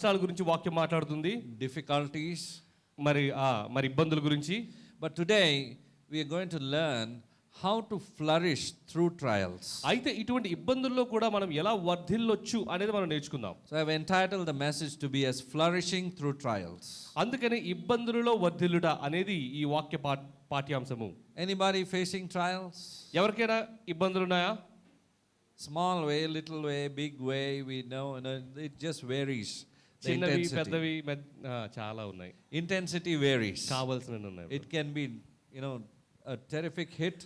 కష్టాల గురించి వాక్యం మాట్లాడుతుంది, difficulties. మరి ఇబ్బందుల గురించి. But today we are going to learn how to flourish through trials. అయితే ఇటువంటి ఇబ్బందుల్లో కూడా మనం ఎలా వర్ధిల్లొచ్చు అనేది మనం నేర్చుకుందాం. So I have entitled the message to be as flourishing through trials. అందుకని ఇబ్బందులలో వర్ధిల్లుట అనేది ఈ వాక్య పాఠ్యాంశము. Anybody facing trials? ఎవరికైనా ఇబ్బందులు ఉన్నాయా? Small way, little way, big way, we know, it just varies. The చిన్నవి intensity. పెద్దవి చాలా ఉన్నాయి. Intensity varies. కావాల్సినవి ఉన్నాయి. It can be, a terrific hit,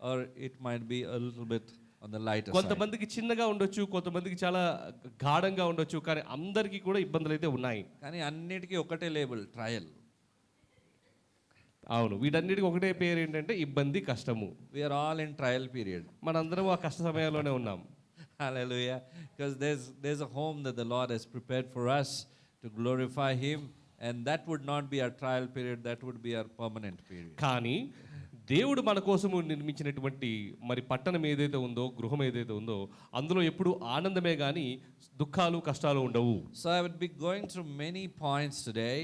or it might be a little bit on the lighter side. కొంతమందికి చిన్నగా ఉండొచ్చు, కొంతమందికి చాలా గాఢంగా ఉండొచ్చు, కానీ అందరికీ కూడా ఇబ్బందులు అయితే ఉన్నాయి. కానీ అన్నిటికీ ఒకటే లేబుల్, ట్రయల్. అవును, వీటన్నిటికీ ఒకటే పేరు ఏంటంటే ఇబ్బంది, కష్టము. We are all in trial period. మనందరం ఆ కష్ట సమయంలోనే ఉన్నాం. Hallelujah. Because there's a home that the Lord has prepared for us to glorify Him, and that would not be our trial period, that would be our permanent period. కానీ దేవుడు మన కోసము నిర్మించినటువంటి మరి పట్టణం ఏదైతే ఉందో, గృహం ఏదైతే ఉందో, అందులో ఎప్పుడు ఆనందమే కానీ దుఃఖాలు, కష్టాలు ఉండవు. So I would be going through many points today,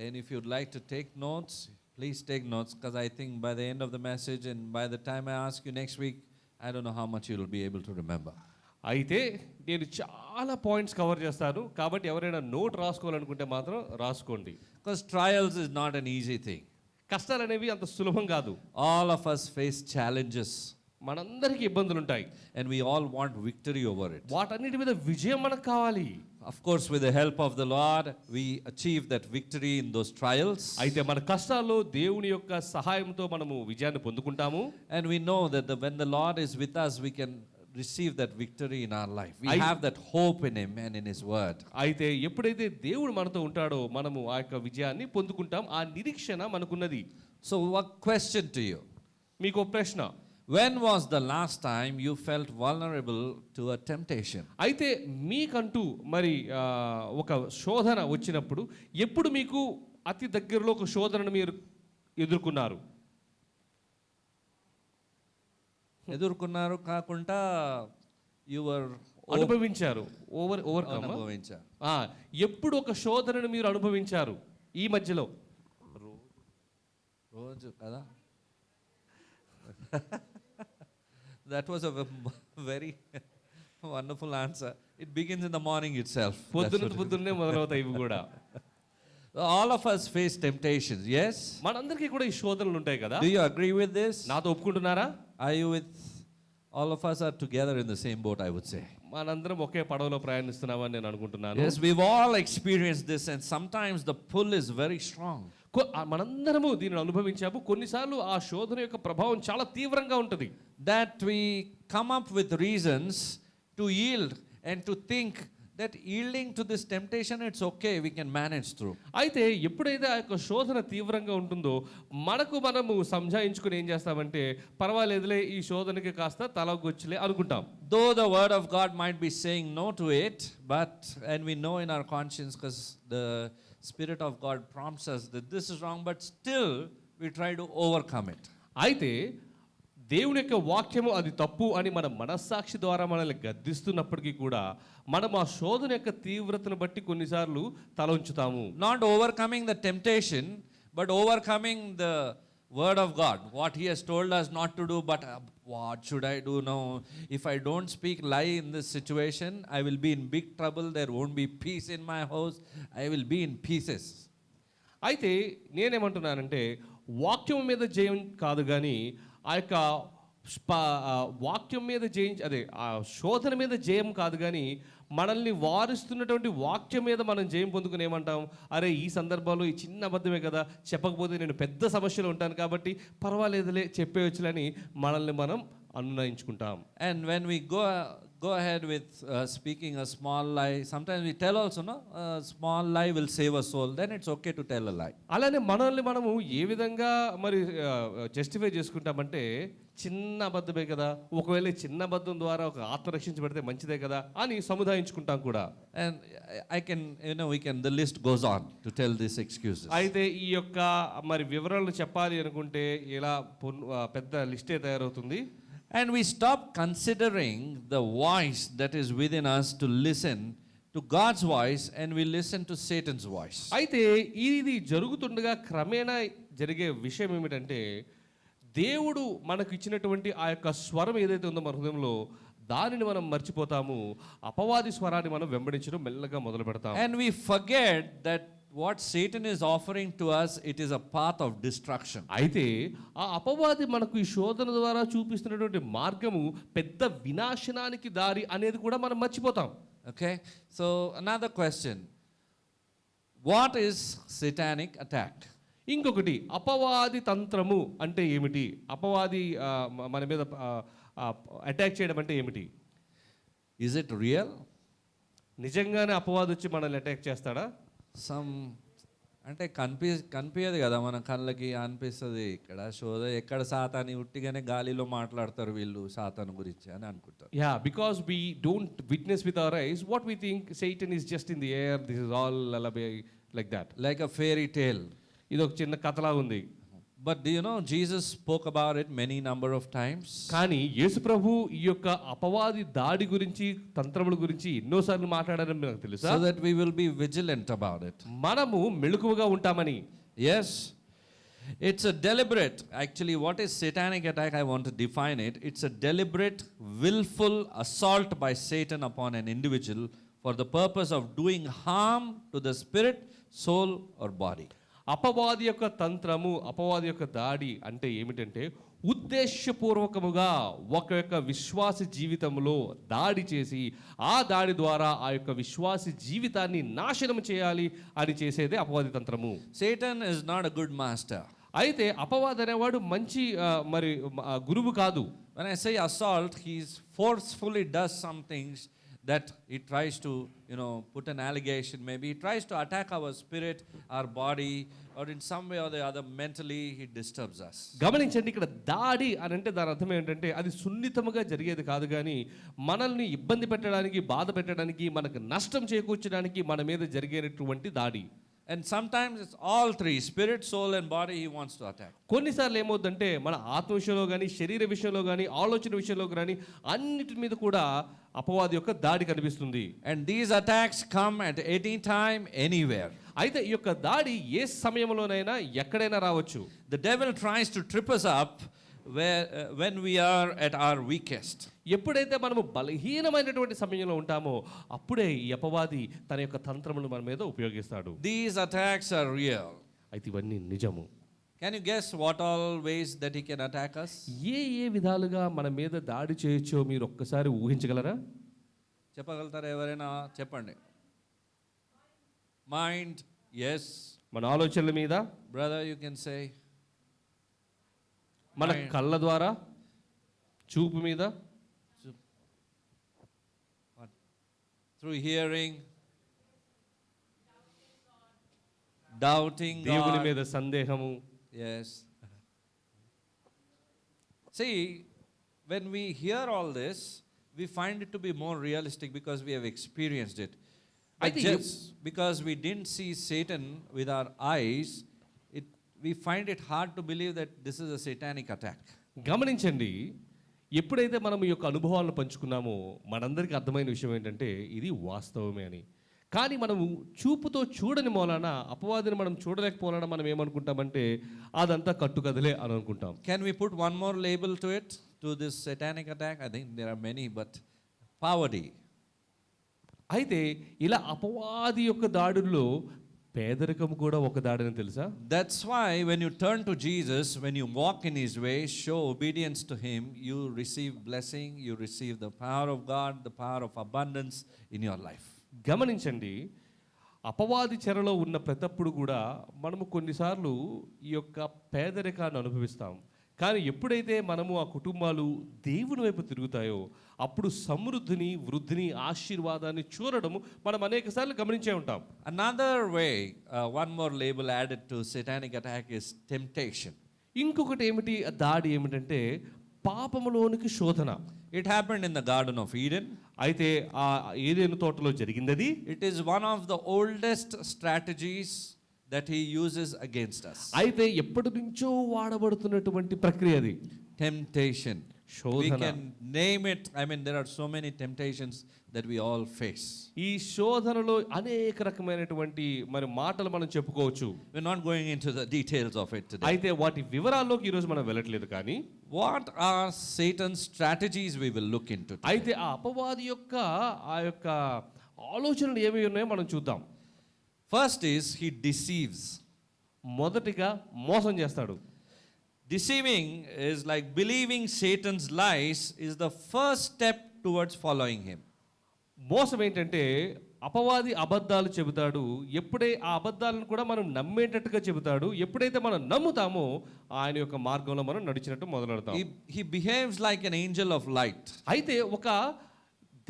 and if you'd like to take notes, please take notes, because I think by the end of the message and by the time I ask you next week, I don't know how much you'll be able to remember. అయితే నేను చాలా points cover చేస్తాను, కాబట్టి ఎవరైనా note రాసుకోవాలనుకుంటే మాత్రం రాసుకోండి. Because trials is not an easy thing. కష్టాలు అనేవి అంత సులభం కాదు. All of us face challenges. మనందరికీ ఇబ్బందులు ఉంటాయి. And we all want victory over it. వాటన్నిటి మీద విజయం మనకు కావాలి. Of course, with the help of the Lord, we achieve that victory in those trials. అయితే మన కష్టాల్లో దేవుని యొక్క సహాయంతో మనము విజయాన్ని పొందుకుంటాము. And we know that when the Lord is with us, we can receive that victory in our life. We have that hope in Him and in His word. అయితే ఎప్పుడైతే దేవుడు మనతో ఉంటాడో మనము ఆ యొక్క విజయాన్ని పొందుకుంటాం. ఆ నిరీక్షణ మనకున్నది. So, a question to you. మీకు ఒక ప్రశ్న. When was the last time you felt vulnerable to a temptation? అయితే మీకంటూ మరి ఒక శోధన వచ్చినప్పుడు ఎప్పుడు మీకు అతి దగ్గరలో ఒక శోధనను మీరు ఎదుర్కొన్నారు? ఎదుర్కొన్నారు కాకుండా యువర్ అనుభవించారు. అనుభవించారు. ఎప్పుడు ఒక శోధనను మీరు అనుభవించారు ఈ మధ్యలో? రోజు కదా. That was a very wonderful answer. It begins in the morning itself. పొద్దున్నే మొదలవుతాయి ఇవి కూడా. All of us face temptations, yes? మనందరికీ కూడా ఈ శోధనలు ఉంటాయి కదా. Do you agree with this? నాతో ఒప్పుకుంటున్నారా? Are you with all of us are together in the same boat, I would say. మనందరం ఒకే పడవలో ప్రయాణిస్తున్నామని నేను అనుకుంటున్నాను. Yes, we've all experienced this, and sometimes the pull is very strong. మనందరము దీనిని అనుభవించాము. కొన్నిసార్లు ఆ శోధన యొక్క ప్రభావం చాలా తీవ్రంగా ఉంటుంది. That we come up with reasons to yield and to think that yielding to this temptation, it's okay, we can manage through. అయితే ఎప్పుడైతే ఆ యొక్క శోధన తీవ్రంగా ఉంటుందో మనము సంజాయించుకుని ఏం చేస్తామంటే పర్వాలేదులే ఈ శోధనకి కాస్త తలగొచ్చులే అనుకుంటాం. Though the word of God might be saying no to it, and we know in our conscience, because the Spirit of God prompts us that this is wrong, but still we try to overcome it. అయితే దేవుని యొక్క వాక్యము అది తప్పు అని మన మనస్సాక్షి ద్వారా మనల్ని గద్దిస్తున్నప్పటికీ కూడా మనం ఆ శోధన యొక్క తీవ్రతను బట్టి కొన్నిసార్లు తల ఉంచుతాము. Not overcoming the temptation, but overcoming the word of God, what He has told us not to do. But what should I do now? If I don't speak lie in this situation, I will be in big trouble. There won't be peace in my house. I will be in pieces. అయితే నేనేమంటున్నానంటే వాక్యం మీద జయం కాదు కానీ ఆ యొక్క వాక్యం మీద ఆ శోధన మీద జయం కాదు కానీ మనల్ని వారిస్తున్నటువంటి వాక్యం మీద మనం జయం పొందుకుని ఏమంటాం, అరే ఈ సందర్భంలో ఈ చిన్న అబద్ధమే కదా, చెప్పకపోతే నేను పెద్ద సమస్యలో ఉంటాను కాబట్టి పర్వాలేదులే చెప్పేయచ్చులని మనల్ని మనం అనునయించుకుంటాం. And when we go ahead with speaking a small lie, sometimes we tell also, no, a small lie will save a soul, then it's okay to tell a lie. అలానే మనల్ని మనము ఏ విధంగా మరి జస్టిఫై చేసుకుంటామంటే చిన్న అబద్ధమే కదా, ఒకవేళ చిన్న అబద్ధం ద్వారా ఒక ఆత్మ రక్షించబడితే మంచిదే కదా అని సముదాయించుకుంటాం కూడా. And the list goes on to tell these excuses. అయితే ఈ యొక్క మరి వివరాలు చెప్పాలి అనుకుంటే ఇలా పెద్ద లిస్టే తయారవుతుంది. And we stop considering the voice that is within us to listen to to God's voice and we listen to Satan's voice. అయితే ఇది జరుగుతుండగా క్రమేణా జరిగే విషయం ఏమిటంటే దేవుడు మనకు ఇచ్చినటువంటి ఆ యొక్క స్వరం ఏదైతే ఉందో మన హృదయంలో దానిని మనం మర్చిపోతాము, అపవాది స్వరాన్ని మనం వెంబడించడం మెల్లగా మొదలు పెడతాం. And we forget that what Satan is offering to us, it is a path of destruction. అయితే ఆ అపవాది మనకు ఈ శోధన ద్వారా చూపిస్తున్నటువంటి మార్గము పెద్ద వినాశనానికి దారి అనేది కూడా మనం మర్చిపోతాం. Okay, so another question, what is satanic attack? ఇంకొకటి, అపవాది తంత్రము అంటే ఏమిటి? అపవాది మన మీద అటాక్ చేయడం అంటే ఏమిటి? Is it real? నిజంగానే అపవాది వచ్చి మనల్ని అటాక్ చేస్తాడా? సమ్ అంటే కనిపించదు కదా మన కళ్ళకి, అనిపిస్తుంది ఇక్కడ శోధ ఎక్కడ సాతాని ఉట్టిగానే గాలిలో మాట్లాడతారు వీళ్ళు సాతాను గురించి అని అనుకుంటారు. Yeah, because we don't witness with our eyes, what we think Satan is just in the air, this is all lullaby, like that. Like a fairy tale. ఇది ఒక చిన్న కథలా ఉంది. But do you know Jesus spoke about it many number of times? కానీ యేసు ప్రభు ఈ యొక్క అపవాది దాడి గురించి, తంత్రముల గురించి ఎన్నోసార్లు మాట్లాడారని నాకు తెలుసా? So that we will be vigilant about it. మనము మెలకువగా ఉంటామని. Yes. It's a deliberate, actually what is satanic attack, I want to define it. It's a deliberate, willful assault by Satan upon an individual for the purpose of doing harm to the spirit, soul or body. అపవాది యొక్క తంత్రము, అపవాది యొక్క దాడి అంటే ఏమిటంటే ఉద్దేశపూర్వకముగా ఒక యొక్క విశ్వాసి జీవితంలో దాడి చేసి ఆ దాడి ద్వారా ఆ యొక్క విశ్వాసి జీవితాన్ని నాశనం చేయాలి అని చేసేదే అపవాది తంత్రము. Satan is not a good master. అయితే అపవాది అనేవాడు మంచి గురువు కాదు. When I say assault, he forcefully does some things that he tries to, put an allegation, maybe he tries to attack our spirit, our body, or in some way or the other mentally he disturbs us. గమనించండి, ఇక్కడ దాడి అని అంటే దాని అర్థం ఏంటంటే అది సున్నితముగా జరిగేది కాదు, కానీ మనల్ని ఇబ్బంది పెట్టడానికి, బాధ పెట్టడానికి, మనకు నష్టం చేకూర్చడానికి మన మీద జరిగేటటువంటి దాడి. And sometimes it's all three, spirit, soul and body, he wants to attack. కొన్నిసార్లు ఏమవుతుందంటే మన ఆత్మ విషయంలో కానీ, శరీర విషయంలో కానీ, ఆలోచన విషయంలో కానీ అన్నిటి మీద కూడా అపవాది యొక్క దాడి కనిపిస్తుంది. And these attacks come at any time, anywhere. అయితే ఈ యొక్క దాడి ఏ సమయంలోనైనా ఎక్కడైనా రావచ్చు. The devil tries to trip us up when we are at our weakest. ఎప్పుడైతే మనము బలహీనమైనటువంటి సమయంలో ఉంటామో అప్పుడే ఈ అపవాది తన యొక్క తంత్రమును మన మీద ఉపయోగిస్తాడు. These attacks are real. అయితే ఇవన్నీ నిజము. Can you guess what all ways that he can attack us? ఏ విధాలుగా మన మీద దాడి చేయొచ్చో మీరు ఒక్కసారి ఊహించగలరా? చెప్పగలుగుతారా ఎవరైనా? చెప్పండి. Mind, yes. మన ఆలోచనల మీద. Brother, you can say. మన కళ్ళ ద్వారా, చూపు మీద, through hearing, doubting దేవుని God. మీద సందేహము. Yes. See, when we hear all this, we find it to be more realistic because we have experienced it. I But think just because we didn't see Satan with our eyes, we find it hard to believe that this is a satanic attack. గమనించండి, ఎప్పుడైతే మనం ఈ యొక్క అనుభవాలను పంచుకున్నామో మనందరికీ అర్థమైన విషయం ఏంటంటే ఇది వాస్తవమే అని. కానీ మనము చూపుతో చూడని మూలాన, అపవాదిని మనం చూడలేకపోవాలన మనం ఏమనుకుంటామంటే అదంతా కట్టుకథలే అని అనుకుంటాం. Can we put one more label to it, to this satanic attack? I think there are many, but poverty. అయితే ఇలా అపవాది యొక్క దాడుల్లో పేదరికం కూడా ఒక దాడని తెలుసా? That's why when you turn to Jesus, when you walk in his way, show obedience to him, you receive blessing, you receive the power of God, the power of abundance in your life. గమనించండి, అపవాది చెరలో ఉన్న ప్రతప్పుడు కూడా మనము కొన్నిసార్లు ఈ యొక్క పేదరికాన్ని అనుభవిస్తాం. కానీ ఎప్పుడైతే మనము ఆ కుటుంబాలు దేవుని వైపు తిరుగుతాయో అప్పుడు సమృద్ధిని, వృద్ధిని, ఆశీర్వాదాన్ని చూడడము మనం అనేకసార్లు గమనించే ఉంటాం. Another way, one more label added to satanic attack is temptation. ఇంకొకటి ఏమిటి దాడి ఏమిటంటే పాపములోనికి శోధన. It happened in the Garden of Eden. అయితే ఆ ఏదెను తోటలో జరిగింది. It is one of the oldest strategies that he uses against us. అయితే ఎప్పటి నుంచో వాడబడుతున్నటువంటి ప్రక్రియ అది. Temptation. We శోధన. can name it. I mean, there are so many temptations that we all face. ఈ శోధనలో అనేక రకమైనటువంటి మరి మాటలు మనం చెప్పుకోవచ్చు. We're not going into the details of it today. అయితే వాటి వివరాల్లోకి ఈరోజు మనం వెళ్ళట్లేదు కానీ What are Satan's strategies we will look into today. అయితే ఆ అపవాది యొక్క ఆ యొక్క ఆలోచనలు ఏమి ఉన్నాయో మనం చూద్దాం. First is he deceives. మొదటిగా మోసం చేస్తాడు. Deceiving is like believing Satan's lies is the first step towards following him. మోసం ఏంటంటే అపవాది అబద్ధాలు చెబుతాడు. ఎప్పుడే ఆ అబద్ధాలను కూడా మనం నమ్మేటట్టుగా చెబుతాడు. ఎప్పుడైతే మనం నమ్ముతామో ఆయన యొక్క మార్గంలో మనం నడిచినట్టు మొదలెడతాం. He behaves like an angel of light. అయితే ఒక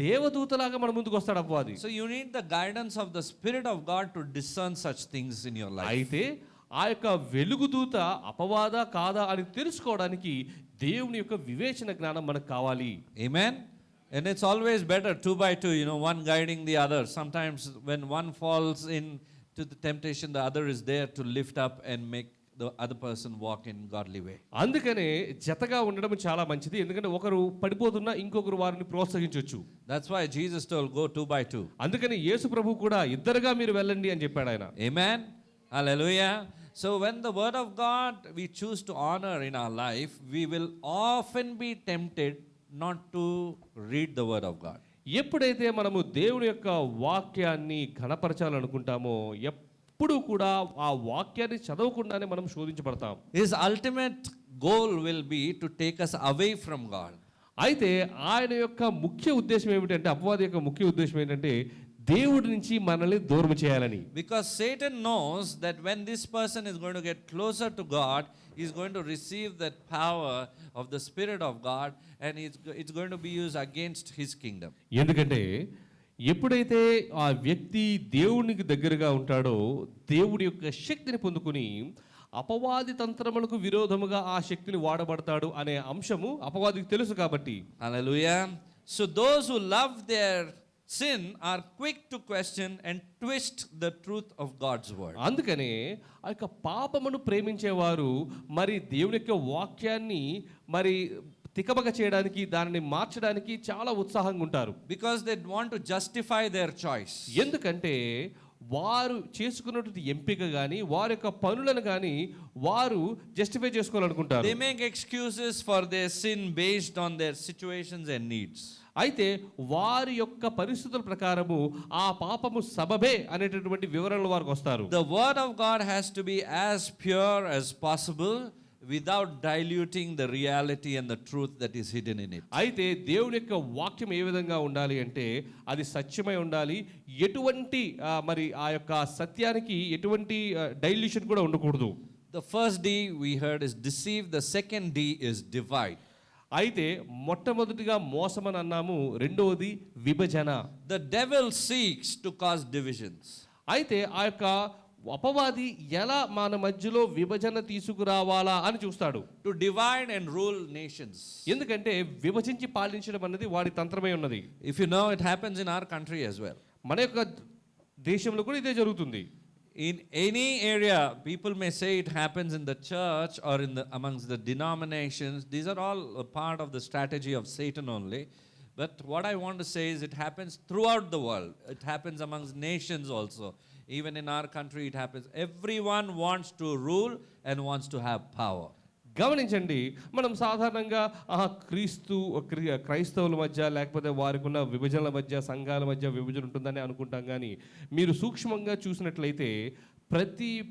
దేవదూతలాగా మన ముందుకు వస్తాడు అపవాది. So you need the guidance of the Spirit of God to discern such things in your life. అయితే ఆ యొక్క వెలుగుదూత అపవాదా కాదా అని తెలుసుకోవడానికి దేవుని యొక్క వివేచన జ్ఞానం మనకు కావాలి. Amen. And it's always better 2 by 2, one guiding the other. Sometimes when one falls into the temptation, the other is there to lift up and make the other person walk in godly way. అందుకనే జతగా ఉండడం చాలా మంచిది. ఎందుకంటే ఒకరు పడిపోతున్నా ఇంకొకరు వారిని ప్రోత్సహించవచ్చు. That's why Jesus told, go 2 by 2. అందుకని యేసు ప్రభు కూడా ఇద్దరుగా మీరు వెళ్ళండి అని చెప్పాడు ఆయన. Amen. Hallelujah. So when the word of God we choose to honor in our life, we will often be tempted not to read the word of God. ఎప్పుడైతే మనము దేవుని యొక్క వాక్యాన్ని ఘనపరచాలనుకుంటామో ఎప్పుడు కూడా ఆ వాక్యాన్ని చదవకుండానే మనం శోధించబడతాం. His ultimate goal will be to take us away from God. అయితే ఆయన యొక్క ముఖ్య ఉద్దేశం ఏమిటంటే అపవాది యొక్క ముఖ్య ఉద్దేశం ఏంటంటే దేవుడి నుంచి మనల్ని దూరం చేయాలని. Because Satan knows that when this person is going to get closer to God, he is going to receive that power of the Spirit of God, and it's going to be used against his kingdom. ఎందుకంటే ఎప్పుడైతే ఆ వ్యక్తి దేవునికి దగ్గరగా ఉంటాడో దేవుడి యొక్క శక్తిని పొందుకుని అపవాది తంత్రములకు విరోధముగా ఆ శక్తిని వాడబడతాడు అనే అంశము అపవాదికి తెలుసు కాబట్టి. Hallelujah. So those who love their sin are quick to question and twist the truth of God's word. అందుకనే ఆ యొక్క పాపమును ప్రేమించేవారు మరి దేవుని యొక్క వాక్యాన్ని మరి తికమక చేయడానికి దానిని మార్చడానికి చాలా ఉత్సాహంగా ఉంటారు. Because they want to justify their choice. ఎందుకంటే వారు చేసుకున్నటువంటి ఎంపిక కానీ వారి యొక్క పనులను కానీ వారు justify చేసుకోవాలనుకుంటారు. They make excuses for their sin based on their situations and needs. అయితే వారి యొక్క పరిస్థితుల ప్రకారము ఆ పాపము సబబే అనేటటువంటి వివరణలు వారికి వస్తారు. The word of God has to be as pure as possible without diluting the reality and the truth that is hidden in it. అయితే దేవుని యొక్క వాక్యం ఏ విధంగా ఉండాలి అంటే అది సత్యమై ఉండాలి. ఎటువంటి మరి ఆ యొక్క సత్యానికి ఎటువంటి డైల్యూషన్ కూడా ఉండకూడదు. The first D we heard is deceive. The second D is divide. అయితే మొట్టమొదటిగా మోసమని అన్నాము. రెండవది విభజన. The devil seeks to cause divisions. అయితే ఆ యొక్క అపవాది ఎలా మన మధ్యలో విభజన తీసుకురావాలా అని చూస్తాడు. To divide and rule nations. ఎందుకంటే విభజించి పాలించడం అన్నది వాడి తంత్రమై ఉన్నది. If you know, it happens in our country as well. మన యొక్క దేశంలో కూడా ఇదే జరుగుతుంది. In any area, people may say it happens in the church or amongst the denominations. These are all a part of the strategy of Satan only. But what I want to say is it happens throughout the world. It happens amongst nations also. Even in our country it happens. Everyone wants to rule and wants to have power. గమనించండి, మనం సాధారణంగా క్రైస్తవుల మధ్య లేకపోతే వారికి ఉన్న విభజనల మధ్య సంఘాల మధ్య విభజన ఉంటుందని అనుకుంటాం. కానీ మీరు సూక్ష్మంగా చూసినట్లయితే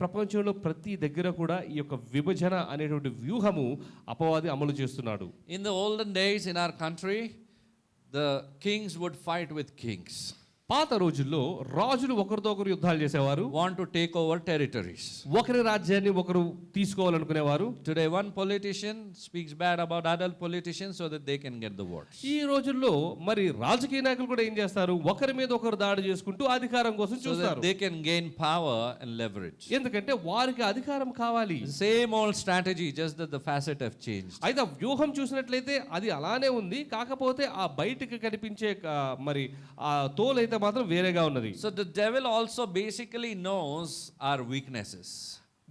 ప్రపంచంలో ప్రతి దగ్గర కూడా ఈ యొక్క విభజన అనేటువంటి వ్యూహము అపవాది అమలు చేస్తున్నాడు. In the olden days in our country, the kings would fight with kings. పాత రోజుల్లో రాజులు ఒకరితో ఒకరు యుద్ధాలు చేసేవారు. Want to take over territories. ఒకరి రాజ్యాన్ని ఒకరు తీసుకోవాలనుకునేవారు. Today one politician speaks bad about other politicians so that they can get the votes. ఈ రోజుల్లో మరి రాజకీయ నాయకులు కూడా ఏం చేస్తారు, ఒకరి మీద ఒకరు దాడి చేసుకుంటూ అధికారం కోసం So చూస్తారు. that they can gain power and leverage. ఎందుకంటే వారికి అధికారం కావాలి. Same old strategy, just that the facet have changed. అయితే ఆ వ్యూహం చూసినట్లయితే అది అలానే ఉంది. కాకపోతే ఆ బయటికి కనిపించే మరి ఆ తోలైతే మాత్రం వేరేగా ఉన్నది. So the devil also basically knows our weaknesses.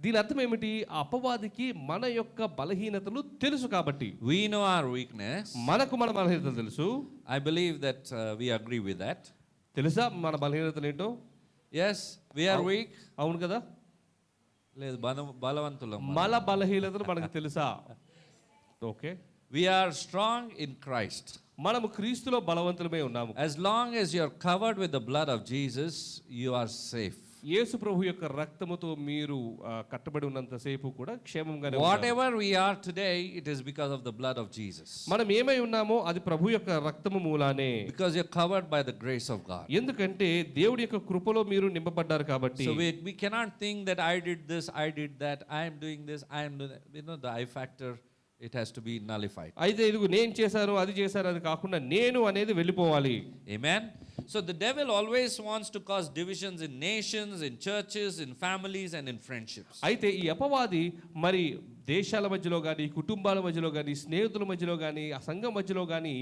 దీని అర్థం ఏమిటి? ఆ అపవాదికి మన యొక్క బలహీనతలు తెలుసు కాబట్టి, We know our weakness. మనకు మన బలహీనతలు తెలుసు. I believe that we agree with that. తెలుసా మన బలహీనతలు ఏంటో? Yes, we are weak. అవును కదా. లేదు బలవంతులం. మన బలహీనతలు మనకు తెలుసా? Okay. We are strong in Christ. మనము క్రీస్తులో బలవంతులమై ఉన్నాము. As long as you are covered with the blood of Jesus, you are safe. యేసు ప్రభు యొక్క రక్తముతో మీరు కట్టబడి ఉన్నంత సేపు కూడా క్షేమంగానే ఉంటారు. Whatever we are today, it is because of the blood of Jesus. మనం ఏమై ఉన్నామో అది ప్రభు యొక్క రక్తము మూలానే. Because you're covered by the grace of God. ఎందుకంటే దేవుడి యొక్క కృపలో మీరు నింపబడ్డారు కాబట్టి. So we cannot think that I did this, I did that, I am doing this, I am doing that. You know, the I factor, it has to be nullified. అయితే ఇదిగో నేను చేశాను, అది చేశాను, అది కాకుండా నేను అనేది వెళ్ళిపోవాలి. Amen. So the devil always wants to cause divisions in nations, in churches, in families and in friendships. అయితే ఈ అపవాది మరి దేశాల మధ్యలో కానీ, కుటుంబాల మధ్యలో కానీ, స్నేహితుల మధ్యలో కానీ, ఆ సంఘం మధ్యలో కానీ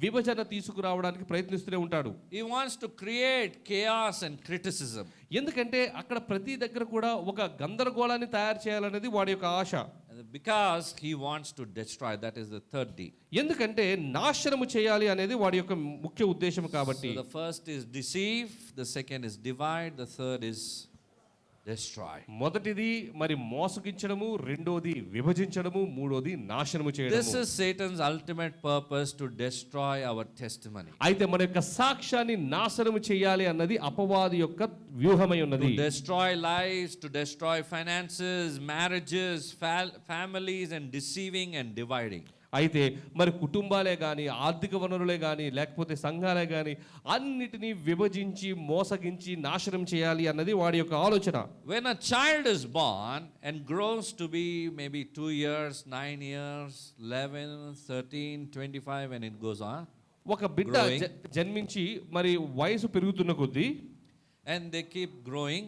విభజన తీసుకురావడానికి ప్రయత్నిస్తూనే ఉంటాడు. He wants to create chaos and criticism. ఎందుకంటే అక్కడ ప్రతి దగ్గర కూడా ఒక గందరగోళాన్ని తయారు చేయాలనేది వాడి యొక్క ఆశ. Because he wants to destroy. That is the third D. ఎందుకంటే నాశనము చేయాలి అనేది వాడి యొక్క ముఖ్య ఉద్దేశం కాబట్టి. So the first is deceive, the second is divide, the third is destroy. మొదటిది మరి మోసగించడము, రెండోది విభజించడము, మూడోది నాశనము చేయడము. This is Satan's ultimate purpose, to destroy our testimony. అయితే మన యొక్క సాక్ష్యాన్ని నాశనము చేయాలి అన్నది అపవాది యొక్క వ్యూహమై ఉన్నది. To destroy lives, to destroy finances, marriages, families, and deceiving and dividing. అయితే మరి కుటుంబాలే కానీ, ఆర్థిక వనరులే కానీ, లేకపోతే సంఘాలే కానీ అన్నిటినీ విభజించి మోసగించి నాశనం చేయాలి అన్నది వాడి యొక్క ఆలోచన. When a child is born and grows to be maybe 2 years, 9 years, 11, 13, 25 and it goes on. ఒక బిడ్డ జన్మించి మరి వయసు పెరుగుతున్న కొద్దీ and they keep growing.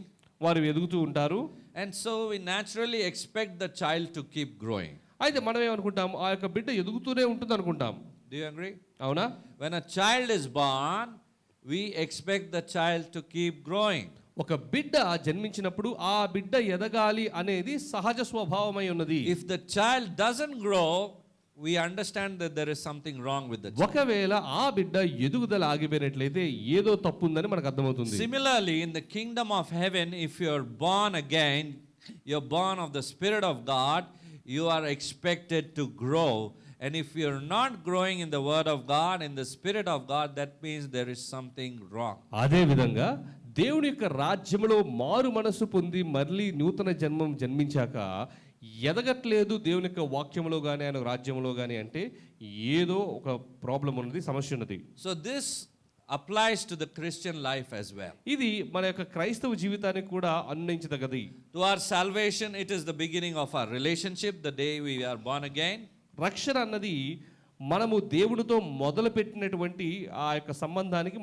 వారు ఎదుగుతూ ఉంటారు. And so we naturally expect the child to keep growing. అయితే మనం ఏమనుకుంటాం? ఆ యొక్క బిడ్డ ఎదుగుతూనే ఉంటుంది అనుకుంటాం. Do you agree? అవునా? When a child is born, we expect the child to keep growing. ఒక బిడ్డ జన్మించినప్పుడు ఆ బిడ్డ ఎదగాలి అనేది సహజ స్వభావమై ఉన్నది. If the child doesn't grow, we understand that there is something wrong with the child. ఒకవేళ ఆ బిడ్డ ఎదుగుదల ఆగిపోయినట్లయితే ఏదో తప్పు ఉందని మనకు అర్థమవుతుంది. Similarly, in the kingdom of heaven, if you are born again, you're born of the Spirit of God, you are expected to grow. And if you're not growing in the word of God, in the Spirit of God, that means there is something wrong. అదే విధంగా దేవుని యొక్క రాజ్యములో మారు మనసు పొంది మళ్ళీ నూతన జన్మించాక ఎదగట్లేదు దేవుని యొక్క వాక్యములో కానీ, ఆయన రాజ్యములో కానీ అంటే ఏదో ఒక ప్రాబ్లం ఉన్నది, సమస్య ఉన్నది. So this applies to the Christian life as well. ఇది మన యొక్క క్రైస్తవ జీవితానికి కూడా అన్వయించదగది. To our salvation, it is the beginning of our relationship, the day we are born again. రక్షణ అన్నది మనము దేవునితో మొదలు పెట్టినటువంటి ఆ యొక్క సంబంధానికి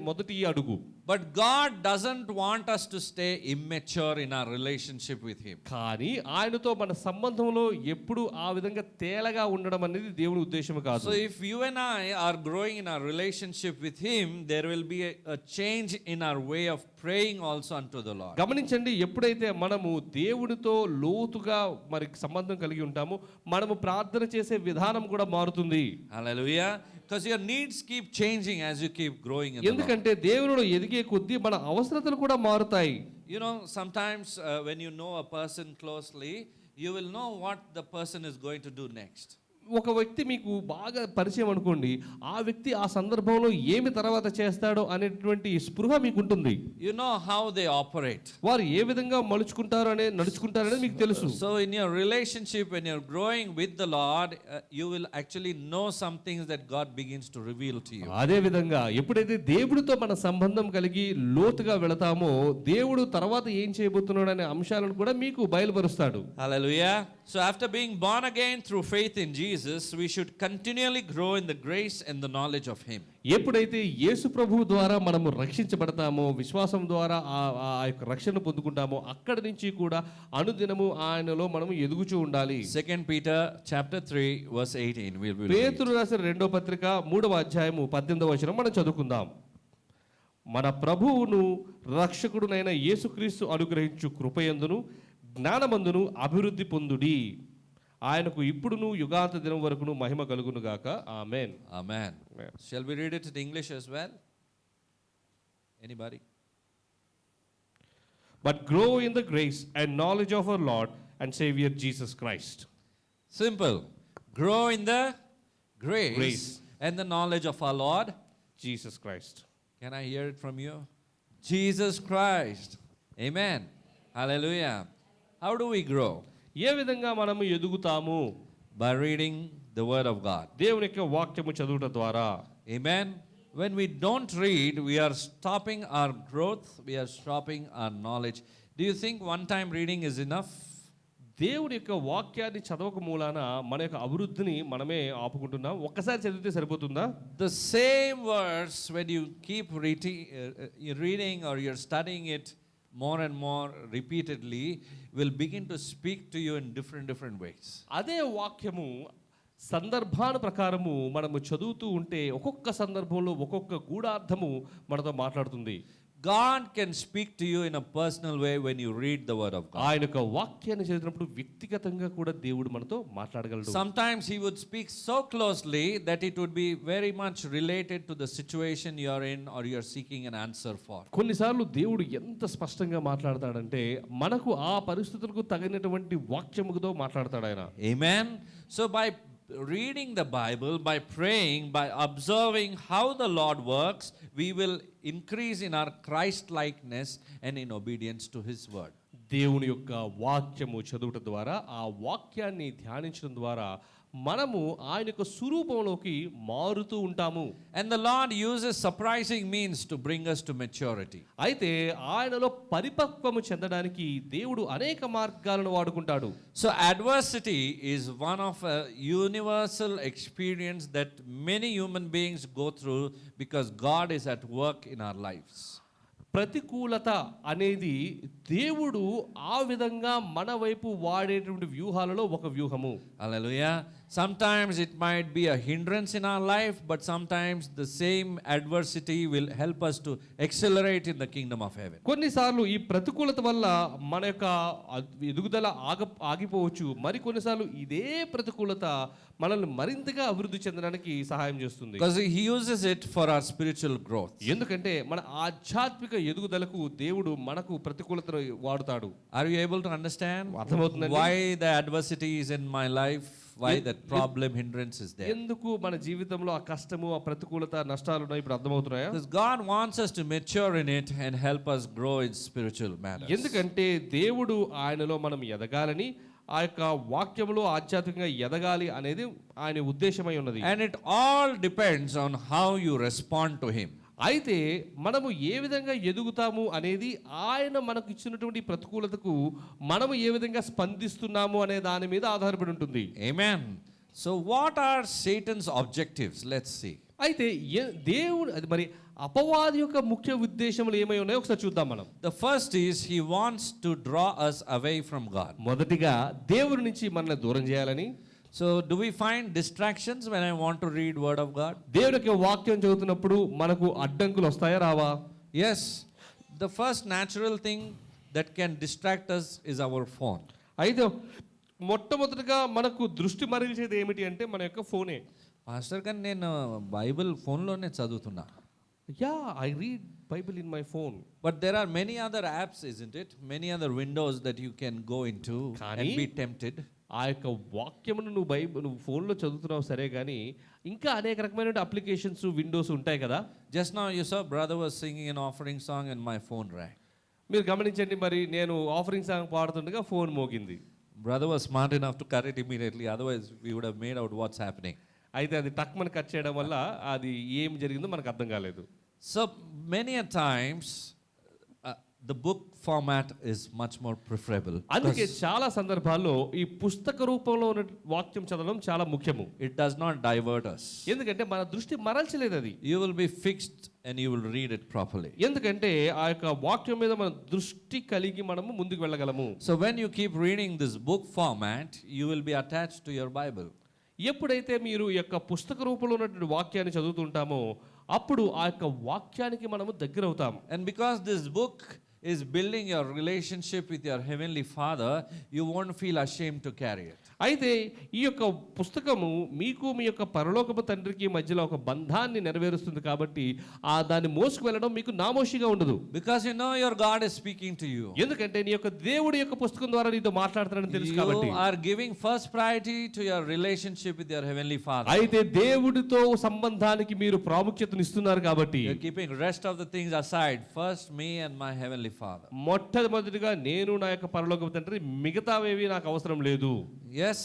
మొదటి అడుగు. But God doesn't want us to stay immature in our relationship with Him. కానీ ఆయనతో మన సంబంధంలో ఎప్పుడు ఆ విధంగా తేలగా ఉండడం అనేది దేవుని ఉద్దేశం కాదు. So if you and I are growing in our relationship with Him, there will be a change in our way of praying also unto the Lord. గమనించండి, ఎప్పుడైతే మనము దేవునితో లోతుగా మరి సంబంధం కలిగి ఉంటామో మనము ప్రార్థన చేసే విధానం కూడా మారుతుంది. Hallelujah. Because your needs keep changing as you keep growing in the Lord. ఎందుకంటే దేవునిలో ఎదిగే కొద్దీ మన అవసరతలు కూడా మారుతాయి. You know, sometimes when you know a person closely, you will know what the person is going to do next. ఒక వ్యక్తి మీకు బాగా పరిచయం అనుకోండి, ఆ వ్యక్తి ఆ సందర్భంలో ఏమి తర్వాత చేస్తాడో అనేటువంటి స్పృహ మీకు ఉంటుంది. You know how they operate. వారు ఏ విధంగా నడుచుకుంటారనేది మీకు తెలుసు. So in your relationship, when you're growing with the Lord, you will actually know some things that God begins to reveal to you. అదే విధంగా ఎప్పుడైతే దేవుడితో మన సంబంధం కలిగి లోతుగా వెళతామో దేవుడు తర్వాత ఏం చేయబోతున్నాడు అనే అంశాలను కూడా మీకు బయలుపరుస్తాడు. Hallelujah. So after being born again through faith in Jesus, we should continually grow in the grace and the knowledge of Him. ఎప్పుడైతే యేసు ప్రభువు ద్వారా మనము రక్షించబడతామో, విశ్వాసం ద్వారా ఆ యొక్క రక్షణ పొందుకుంటామో అక్కడి నుంచి కూడా అనుదినము ఆయనలో మనము ఎదుగుచూ ఉండాలి. 2 Peter chapter 3 verse 18. పేతురు రాసిన 2వ పత్రిక 3వ అధ్యాయము 18వ వచనం మనం చదువుకుందాం. మన ప్రభువును రక్షకుడునైన యేసుక్రీస్తు అనుగ్రహించు కృపయందును జ్ఞానమందును అభివృద్ధి పొందుడి, ఆయనకు ఇప్పుడును యుగాంత దినం వరకును మహిమ కలుగును గాక. ఆమేన్. Amen. Shall we read it in English as well? Anybody? But grow in the grace and knowledge of our Lord and Savior Jesus Christ. Simple. Grow in the grace, Grace. and the knowledge of our Lord. Jesus Christ. Can I hear it from you? Jesus Christ. Amen. Hallelujah. How do we grow? ఏ విధంగా మనము ఎదుగుతాము? By reading the Word of God. దేవుని యొక్క వాక్యము చదువుట ద్వారా. Amen. When we don't read, we are stopping our growth, we are stopping our knowledge. Do you think one time reading is enough? దేవుని యొక్క వాక్యాన్ని చదవక మూలాన మన యొక్క అభివృద్ధిని మనమే ఆపుకుంటున్నాం. ఒక్కసారి చదివితే సరిపోతుందా? The same verse, when you keep reading or you're studying it more and more repeatedly, will begin to speak to you in different ways. అదే వాక్యము సందర్భాను ప్రకారము మనము చదువుతూ ఉంటే ఒక్కొక్క సందర్భంలో ఒక్కొక్క గూఢార్థము మనతో మాట్లాడుతుంది. God can speak to you in a personal way when you read the Word of God. ఆయన యొక్క వాక్యాన్ని చదివినప్పుడు వ్యక్తిగతంగా కూడా దేవుడు మనతో మాట్లాడగలడు. Sometimes He would speak so closely that it would be very much related to the situation you are in or you are seeking an answer for. కొన్నిసార్లు దేవుడు ఎంత స్పష్టంగా మాట్లాడతాడంటే మనకు ఆ పరిస్థితులకు తగినటువంటి వాక్యముతో మాట్లాడతాడు ఆయన. Amen. So by reading the Bible, by praying, by observing how the Lord works, we will increase in our Christ likeness and in obedience to His word. దేవుని యొక్క వాక్యము చదువుట ద్వారా, ఆ వాక్యాన్ని ధ్యానించడం ద్వారా మనము ఆయన యొక్క స్వరూపంలోకి మారుతూ ఉంటాము. And the Lord uses surprising means to bring us to maturity. అయితే ఆయనలో పరిపక్వము చెందడానికి దేవుడు అనేక మార్గాలను వాడుకుంటాడు. So adversity is one of a universal experience that many human beings go through because God is at work in our lives. ప్రతికూలత అనేది దేవుడు ఆ విధంగా మన వైపు వాడేటువంటి వ్యూహాలలో ఒక వ్యూహము. Hallelujah. Sometimes it might be a hindrance in our life, but sometimes the same adversity will help us to accelerate in the kingdom of heaven. కొన్నిసార్లు ఈ ప్రతికూలత వల్ల మన యొక్క ఎదుగుదల ఆగిపోవచ్చు. మరి కొన్నిసార్లు ఇదే ప్రతికూలత మనల్ని మరింతగా అభివృద్ధి చెందడానికి సహాయం చేస్తుంది. Because He uses it for our spiritual growth. ఎందుకంటే మన ఆధ్యాత్మిక ఎదుగుదలకు దేవుడు మనకు ప్రతికూలతను వాడుతాడు. Are you able to understand అర్థమవుతుందండి? why the adversity is in my life? Why that problem, hindrance is there? ఎందుకు మన జీవితంలో ఆ కష్టము, ఆ ప్రతికూలత, నష్టాలు ఉన్నాయి? ఇప్పుడు అర్థమవుతున్నాయా? Because God wants us to mature in it and help us grow in spiritual matters. ఎందుకంటే దేవుడు ఆయనలో మనం ఎదగాలని, ఆ యొక్క వాక్యములో ఆధ్యాత్మికంగా ఎదగాలి అనేది ఆయన ఉద్దేశమై ఉన్నది. And it all depends on how you respond to Him. అయితే మనము ఏ విధంగా ఎదుగుతాము అనేది ఆయన మనకు ఇచ్చినటువంటి ప్రతికూలతకు మనము ఏ విధంగా స్పందిస్తున్నాము అనే దాని మీద ఆధారపడి ఉంటుంది. Amen. So what are Satan's objectives? Let's see. అయితే దేవుడు అది మరి అపవాది యొక్క ముఖ్య ఉద్దేశములు ఏమై ఉన్నాయో ఒకసారి చూద్దాం మనం. The first is he wants to draw us away from God. మొదటిగా దేవుడి నుంచి మనల్ని దూరం చేయాలని. So do we find distractions when I want to read word of God? దేవుని యొక్క వాక్యం చదువుతున్నప్పుడు మనకు అడ్డంకులు వస్తాయా రావా? Yes. The first natural thing that can distract us is our phone. అయితే మొట్టమొదటిగా మనకు దృష్టి మరల్చేది ఏమిటి అంటే మన యొక్క ఫోనే. పాస్టర్ గారు నేను బైబిల్ ఫోన్లోనే చదువుతున్నా. Yeah, I read Bible in my phone. But there are many other apps, isn't it? Many other windows that you can go into and be tempted. ఆ యొక్క వాక్యమును నువ్వు ఫోన్లో చదువుతున్నావు సరే, కానీ ఇంకా అనేక రకమైన అప్లికేషన్స్, విండోస్ ఉంటాయి కదా. Just now you saw brother was singing an offering song and my phone rang. మీరు గమనించండి, మరి నేను ఆఫరింగ్ సాంగ్ పాడుతుండగా ఫోన్ మోగింది. Brother was smart enough to cut it immediately, otherwise we would have made out what's happening. అయితే అది టక్మని cut చేయడం వల్ల అది ఏం జరిగిందో మనకు అర్థం కాలేదు. So many a times the book format is much more preferable. అందుకే చాలా సందర్భాల్లో ఈ పుస్తక రూపంలో ఉన్న వాక్యం చదవడం చాలా ముఖ్యము. It does not divert us. ఎందుకంటే మన దృష్టి మరల్చలేదు అది. You will be fixed and you will read it properly. ఎందుకంటే ఆ యొక్క వాక్యం మీద మన దృష్టి కలిగి మనము ముందుకు వెళ్ళగలము. So when you keep reading this book format, you will be attached to your Bible. ఎప్పుడైతే మీరు ఈ యొక్క పుస్తక రూపంలో ఉన్నటువంటి వాక్యాన్ని చదువుతుంటామో అప్పుడు ఆ యొక్క వాక్యానికి మనము దగ్గర అవుతాం. And because this book is building your relationship with your heavenly Father, you won't feel ashamed to carry it. అయితే ఈ యొక్క పుస్తకము మీకు మీ యొక్క పరలోకపు తండ్రికి మధ్యలో ఒక బంధాన్ని నెరవేరుస్తుంది కాబట్టి దాన్ని మోసుకు వెళ్ళడం మీకు నామోషిగా ఉండదు. Because you know your God is speaking to you. ఎందుకంటే నీ యొక్క దేవుడి యొక్క పుస్తకం ద్వారా నీతో మాట్లాడుతాడని తెలుసు కాబట్టి. You are giving first priority to your relationship with your heavenly Father. అయితే దేవుడితో సంబంధానికి మీరు ప్రాముఖ్యతనిస్తున్నారు కాబట్టి. You are keeping rest of the things aside. First me and my heavenly Father. మొట్టమొదటిగా నేను నా యొక్క పరలోకపు తండ్రి, మిగతావేవి నాకు అవసరం లేదు. Yes.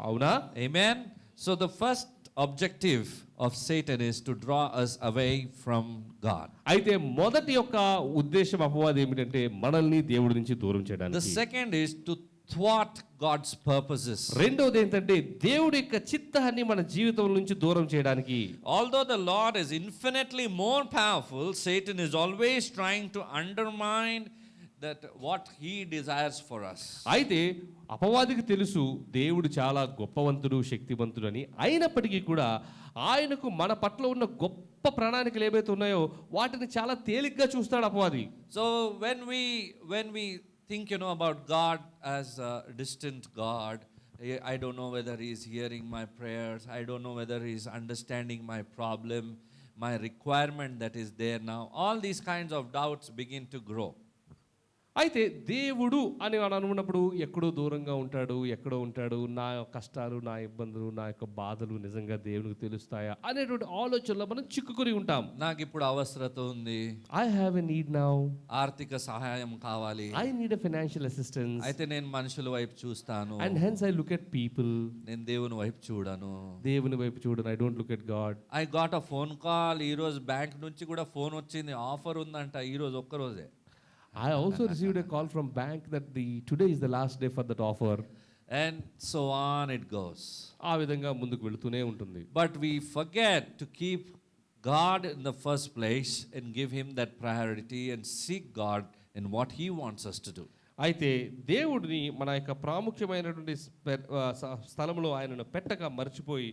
అవునా? Amen. So the first objective of Satan is to draw us away from God. అయితే మొదటి యొక్క ఉద్దేశం అపవాది ఏమిటంటే మనల్ని దేవుడి నుంచి దూరం The చేయడానికి. second is to thwart God's purposes. రెండోది ఏంటంటే దేవుడి యొక్క చిత్తాన్ని మన జీవితం నుంచి దూరం చేయడానికి. Although the Lord is infinitely more powerful, Satan is always trying to undermine that what he desires for us. అయితే అపవాదికి తెలుసు దేవుడు చాలా గొప్పవంతుడు, శక్తివంతుడు అని. అయినప్పటికీ కూడా ఆయనకు మన పట్ల ఉన్న గొప్ప ప్రణాళికలు ఏవైతే ఉన్నాయో వాటిని చాలా తేలిగ్గా చూస్తాడు అపవాది. So when we think about God as a distant God, I don't know whether he is hearing my prayers, I don't know whether he is understanding my problem, my requirement that is there now, all these kinds of doubts begin to grow. అయితే దేవుడు అని మనం అనుకున్నప్పుడు ఎక్కడో దూరంగా ఉంటాడు, ఎక్కడో ఉంటాడు, నా కష్టాలు, నా ఇబ్బందులు, నా యొక్క బాధలు నిజంగా దేవునికి తెలుస్తాయా అనేటువంటి ఆలోచనలో మనం చిక్కుకొని ఉంటాం. నాకు ఇప్పుడు అవసరత ఉంది, I have a need now, ఆర్థిక సహాయం కావాలి, I need a financial assistance, అయితే నేను మనుషుల వైపు చూస్తాను, and hence I look at people, నేను దేవుని వైపు చూడను, దేవుని వైపు చూడను, I don't look at God. I got a phone call, ఈ రోజు బ్యాంక్ నుంచి కూడా ఫోన్ వచ్చింది, ఆఫర్ ఉందంట ఈ రోజు ఒక్క రోజే. I also received a call from bank that today is the last day for that offer. And so on it goes. ఆ విధంగా ముందుకు వెళుతూనే ఉంటుంది. But we forget to keep God in the first place and give him that priority and seek God in what he wants us to do. అయితే దేవుడిని మన యొక్క ప్రాముఖ్యమైనటువంటి స్థలంలో ఆయనను పెట్టక మర్చిపోయి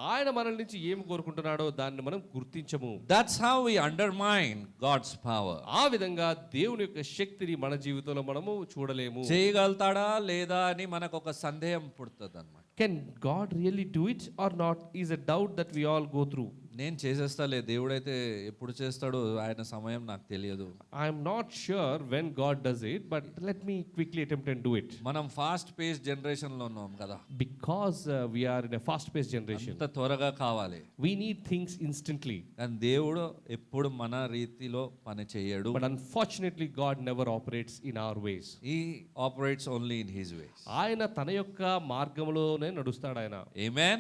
ఆయన మన నుంచి ఏమి కోరుకుంటున్నాడో దాన్ని మనం గుర్తించము. That's how we undermine God's power. ఆ విధంగా దేవుని యొక్క శక్తిని మన జీవితంలో మనము చూడలేము. చేయగలుగుతాడా లేదా అని మనకు ఒక సందేహం పుడుతుంది అన్నమాట. Can God really do it or not is a doubt that we all go through. నేను చేసేస్తాలే, దేవుడైతే ఎప్పుడు చేస్తాడో ఆయన సమయం నాకు తెలియదు. I am not sure when God does it, but let me quickly attempt and do it. మనం fast pace generation లో ఉన్నాం కదా. Because we are in a fast paced generation. అంత త్వరగా కావాలి. We need things instantly. కానీ దేవుడు ఎప్పుడు మన రీతిలో పని చేయడు. But unfortunately God never operates in our ways. He operates only in his ways. ఆయన తన యొక్క మార్గంలోనే నడుస్తాడు ఆయన. Amen.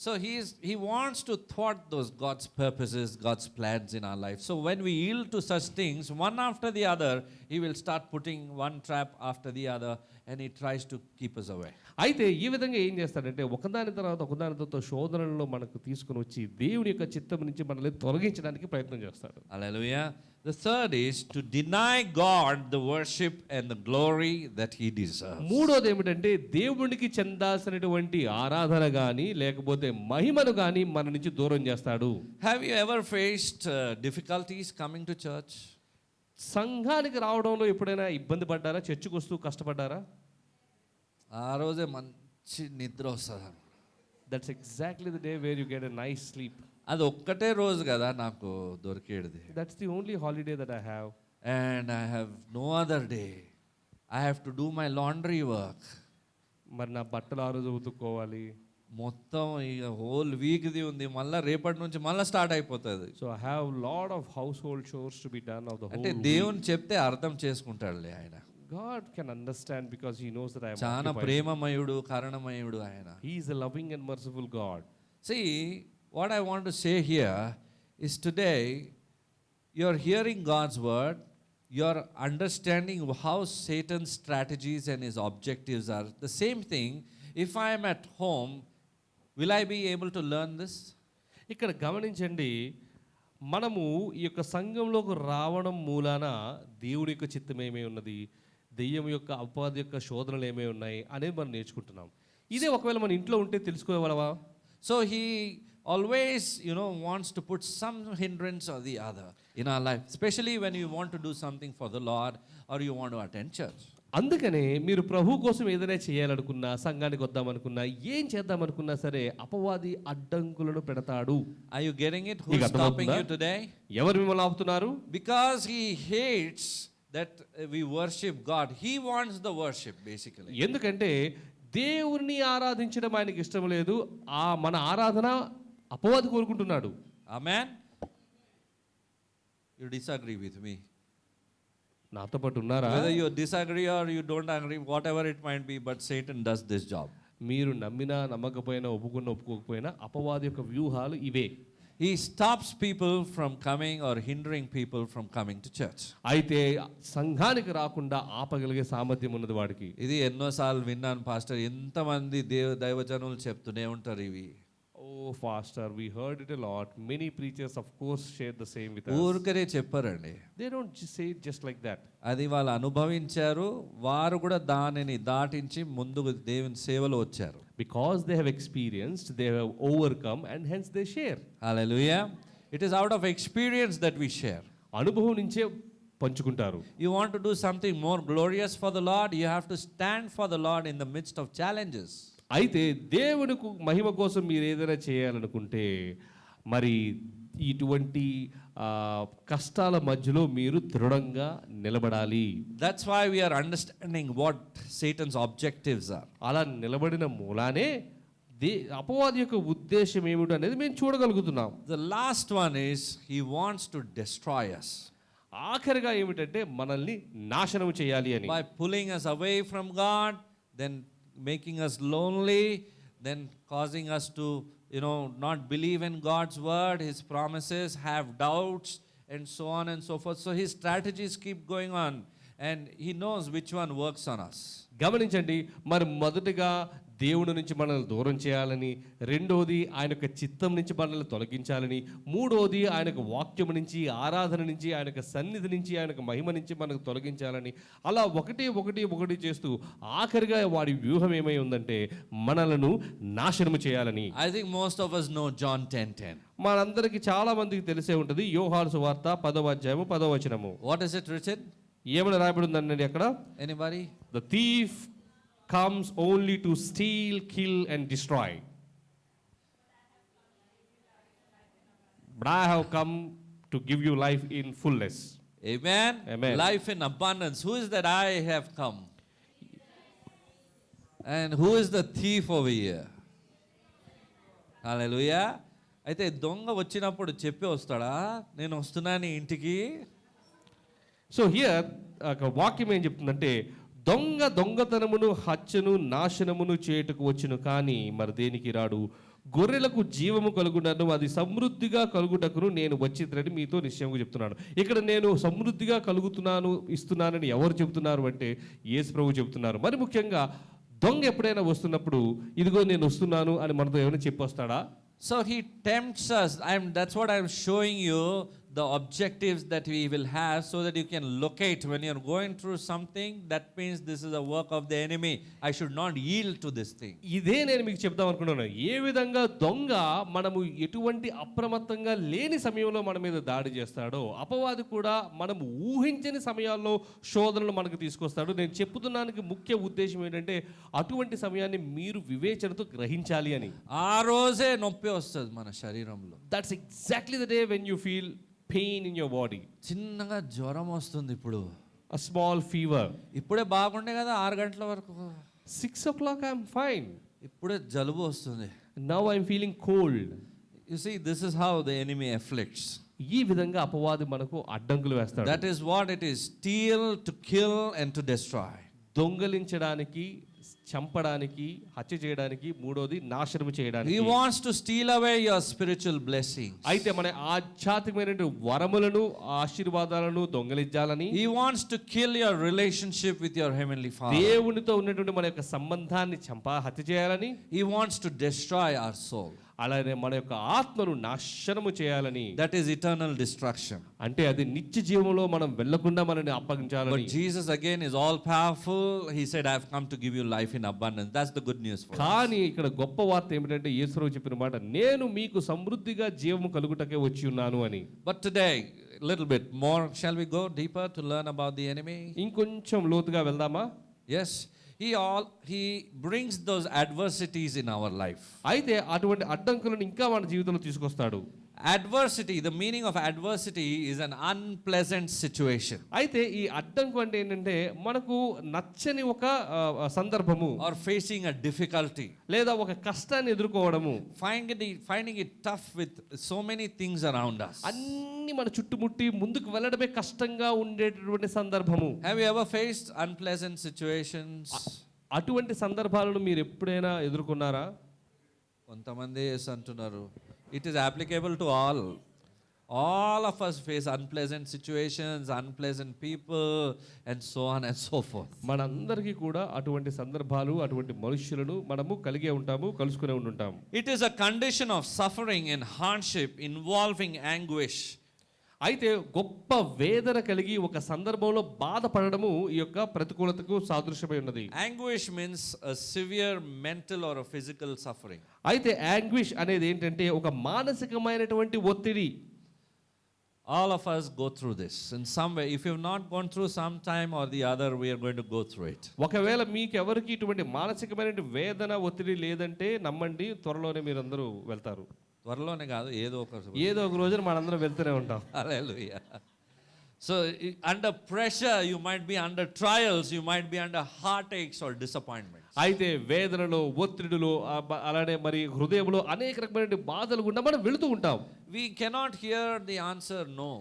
So he wants to thwart those God's purposes, God's plans in our life. So when we yield to such things, one after the other, he will start putting one trap after the other, and he tries to keep us away. అయితే ఈ విధంగా ఏం చేస్తాడంటే ఒకదాని తర్వాత ఒకదానితో శోధనలలో మనకు తీసుకుని వచ్చి దేవుని యొక్క చిత్తం నుంచి మనల్ని తొలగించడానికి ప్రయత్నం చేస్తాడు. Hallelujah. The third is to deny God the worship and the glory that he deserves. మూడోది ఏమిటంటే దేవునికి చెందాల్సినటువంటి ఆరాధన గాని లేకపోతే మహిమను గాని మన నుంచి దూరం చేస్తాడు. Have you ever faced difficulties coming to church? సంఘానికి రావడంలో ఎప్పుడైనా ఇబ్బంది పడ్డారా? చర్చికి వస్తూ కష్టపడ్డారా? ఆ రోజే మంచి నిద్ర వస్తుంది. That's exactly the day where you get a nice sleep. అది ఒక్కటే రోజు కదా నాకు దొరికేది. That's the only holiday that I have. And I have no other day. I have to do my laundry work. మరి నా బట్టలు ఆ రోజు ఉతుక్కోవాలి. మొత్తం ఇక హోల్ వీక్ది ఉంది, మళ్ళీ రేపటి నుంచి మళ్ళీ స్టార్ట్ అయిపోతుంది. So I have lot of house hold chores to be done of the whole. అంటే దేవుని చెప్తే అర్థం చేసుకుంటాడులే ఆయన. God can understand because he knows that I am చాలా occupied. ప్రేమమయుడు, కరుణమయుడు ఆయన. He is a loving and merciful God. See, what I want to say here is today you're hearing God's word, you're understanding how Satan's strategies and his objectives are. The same thing, if I am at home, will I be able to learn this? ఇక్కడ గమనించండి, మనము ఈ యొక్క సంఘంలోకి రావడం మూలాన దేవుడి యొక్క చిత్తం ఏమై ఉన్నది, దెయ్యం యొక్క అపవాది యొక్క శోధనలు ఏమై ఉన్నాయి అనేది మనం నేర్చుకుంటున్నాం. ఇదే ఒకవేళ మన ఇంట్లో ఉంటే తెలుసుకోగలవా? So always, wants to put some hindrance or the other in our life, especially when you want to do something for the Lord or you want to attend church. అందుకనే మీరు ప్రభు కోసం ఏదైనా చేయాలనుకున్నా, సంఘానికి వద్దామనుకున్నా, ఏం చేద్దామనుకున్నా సరే అపవాది అడ్డంకులను పెడతాడు. Are you getting it? Who మీకు is stopping అర్థమవుతుందా? you today? ఎవరు మిమ్మల్ని ఆపుతున్నారు? Because he hates that we worship God. He wants the worship, basically. ఎందుకంటే దేవుణ్ణి ఆరాధించడం ఆయనకి ఇష్టం లేదు. మన ఆరాధన అపవాది కోరుకుంటున్నాడు. Amen? You disagree with me. నాతో పాటు ఉన్నారా? Whether you disagree or you don't agree, whatever it might be, but Satan does this job. మీరు నమ్మినా నమ్మకపోయినా, ఒప్పుకోకపోయినా అపవాది యొక్క వ్యూహాలు ఇవే. He stops people from coming or hindering people from coming to church. అయితే సంఘానికి రాకుండా ఆపగలిగే సామర్థ్యం ఉన్నది వాడికి. ఇది ఎన్నోసార్లు విన్నాను పాస్టర్, ఎంతమంది దైవజనులు చెప్తూనే ఉంటారు ఇవి. Oh, Pastor, we heard it a lot. Many preachers, of course, share the same with us. ఊరికనే చెప్పారండి. They don't just say it just like that. అది వాళ్ళు అనుభవించారు, వారు కూడా దానిని దాటించి ముందుకు దేవుని సేవలో వచ్చారు. Because they have experienced, they have overcome, and hence they share. Hallelujah. It is out of experience that we share. అనుభవం నుంచే పంచుకుంటారు. You want to do something more glorious for the Lord, you have to stand for the Lord in the midst of challenges. అయితే దేవునికి మహిమ కోసం మీరు ఏదైనా చేయాలనుకుంటే మరి ఇటువంటి కష్టాల మధ్యలో మీరు దృఢంగా నిలబడాలి. That's why we are understanding what Satan's objectives are. అలా నిలబడిన మూలానే అపవాది యొక్క ఉద్దేశం ఏమిటి అనేది మేము చూడగలుగుతున్నాం. The last one is he wants to destroy us. ఆఖరిగా ఏమిటంటే మనల్ని నాశనం చేయాలి అని. By pulling us away from God, then making us lonely, then causing us to not believe in God's word, his promises, have doubts, and so on and so forth. So his strategies keep going on, and he knows which one works on us. గమనించండి, మరి మొదటగా దేవుడి నుంచి మనల్ని దూరం చేయాలని, రెండోది ఆయన యొక్క చిత్తం నుంచి మనల్ని తొలగించాలని, మూడోది ఆయన యొక్క వాక్యం నుంచి, ఆరాధన నుంచి, ఆయన యొక్క సన్నిధి నుంచి, ఆయన యొక్క మహిమ నుంచి మనకు తొలగించాలని, అలా ఒకటి చేస్తూ ఆఖరిగా వాడి వ్యూహం ఏమై ఉందంటే మనలను నాశనము చేయాలని. I think most of us know John 10:10. మనందరికీ చాలా మందికి తెలిసే ఉంటుంది యోహాను సువార్త 10వ అధ్యాయము 10వ వచనము. What is it written? ఏమని రాయబడి ఉందండి అక్కడ? Anybody? The thief comes only to steal, kill and destroy. But I have come to give you life in fullness. Amen. Amen. Life in abundance. Who is that I have come? And who is the thief over here? Hallelujah. అయితే దొంగ వచ్చినప్పుడు చెప్పి వస్తాడా, నేను వస్తున్నాను ఇంటికి? So here వాక్యం ఏం చెప్తుందంటే, దొంగతనమును, హత్యను, నాశనమును చేయుటకు వచ్చును, కానీ మరి దేనికి రాడు. గొర్రెలకు జీవము కలుగునను, అది సమృద్ధిగా కలుగుటకును నేను వచ్చిందని మీతో నిశ్చయంగా చెప్తున్నాను. ఇక్కడ నేను సమృద్ధిగా ఇస్తున్నానని ఎవరు చెబుతున్నారు అంటే యేసు ప్రభు చెబుతున్నారు. మరి ముఖ్యంగా దొంగ ఎప్పుడైనా వస్తున్నప్పుడు ఇదిగో నేను వస్తున్నాను అని మనతో ఏమైనా చెప్పొస్తాడా? So he tempts us. That's what I'm showing you, the objectives that we will have, so that you can locate when you're going through something. That means this is a work of the enemy. I should not yield to this thing. ఇదే నేను మీకు చెప్దాం అనుకున్నాను. ఏ విధంగా దొంగ మనము ఎటువంటి అప్రమత్తంగా లేని సమయంలో మన మీద దాడి చేస్తాడో, అపవాది కూడా మనము ఊహించని సమయాల్లో శోధనలు మనకు తీసుకొస్తాడు. నేను చెప్పుతున్నానికి ముఖ్య ఉద్దేశం ఏంటంటే అటువంటి సమయాన్ని మీరు వివేచనతో గ్రహించాలి అని. ఆ రోజే నొప్పి వస్తుంది మన శరీరంలో. That's exactly the day when you feel pain in your body. చిన్నగా జ్వరం వస్తుంది ఇప్పుడు, a small fever. ఇప్పుడే బాగుండే కదా 6 గంటల వరకు, 6 o'clock I'm fine. ఇప్పుడే జలుబు వస్తుంది. Now I'm feeling cold. You see, this is how the enemy afflicts. ఈ విధంగా అపవాది మనకు అడ్డంకులు వేస్తాడు. That is what it is: steal, to kill and to destroy. దొంగలించడానికి, చంపడానికి, హత్య చేయడానికి, మూడోది నాశనం చేయడానికి. He wants to steal away your spiritual blessings. అయితే మన ఆధ్యాత్మికమైన వరములను, ఆశీర్వాదాలను దొంగలించాలని. He wants to kill your relationship with your heavenly Father. దేవునితో ఉన్నటువంటి మన యొక్క సంబంధాన్ని హత్య చేయాలని. He wants to destroy our soul. అలానే మన యొక్క ఆత్మను నాశనము చేయాలని. That is eternal destruction. అంటే అది నిత్య జీవంలో మనం వెళ్ళకుండా మనల్ని But అప్పగించాలని. Jesus again is all powerful. He said, I have come to give you life in abundance. That's the good news for us. కానీ ఇక్కడ గొప్ప వార్త ఏమిటంటే యేసురావు చెప్పిన మాట, నేను మీకు సమృద్ధిగా జీవము కలుగుటకే వచ్చి ఉన్నాను అని. But today, a little bit more, shall we go deeper to learn about the enemy? ఇంకొంచెం లోతుగా వెళ్దామా? Yes. He brings those adversities in our life. అయితే అటువంటి అడ్డంకులను ఇంకా మన జీవితంలో తీసుకొస్తాడు. Adversity, the meaning of adversity is an unpleasant situation. అయితే ఈ అడ్డంకు అంటే ఏంటంటే మనకు నచ్చని ఒక సందర్భము, Or facing a difficulty. లేదా ఒక కష్టాన్ని ఎదుర్కోవడము, Finding it tough with so many things around us. అన్ని మన చుట్టుముట్టి ముందుకు వెళ్ళడమే కష్టంగా ఉండేటటువంటి సందర్భము. Have you ever faced unpleasant situations? అటువంటి సందర్భాలను మీరు ఎప్పుడైనా ఎదుర్కొన్నారా? కొంతమంది అంటున్నారు. It is applicable to all. All of us face unpleasant situations, unpleasant people, and so on and so forth. మనందరికీ కూడా అటువంటి సందర్భాలు, అటువంటి మనుషులను మనము కలిగే ఉంటాము, కలుసుకునే ఉంటాము. It is a condition of suffering and hardship involving anguish. అయితే గొప్ప వేదన కలిగి ఒక సందర్భంలో బాధపడడము ఈ యొక్క ప్రతికూలతకు సాదృశ్యమై ఉన్నది. Anguish means a severe mental or a physical suffering. అయితే యాంగ్విష్ అనేది ఏంటంటే ఒక మానసికమైనటువంటి ఒత్తిడి. All of us go through this in some way. If you've not gone through some time or the other, we are going to go through it. ఒకవేళ మీకు ఎవరికి ఇటువంటి మానసికమైన వేదన ఒత్తిడి లేదంటే నమ్మండి, త్వరలోనే మీరందరూ వెళ్తారు. త్వరలోనే కాదు, ఏదో ఒక రోజున మనందరం వెళ్తూనే ఉంటాం. Hallelujah. So under pressure, you might be under trials, you might be under heartaches or disappointments. అయితే వేదనలో, ఒత్తిడిలో, అలానే మరి హృదయంలో అనేక రకమైన బాధలు గుండా మనం వెళుతూ ఉంటాం. We cannot hear the answer no.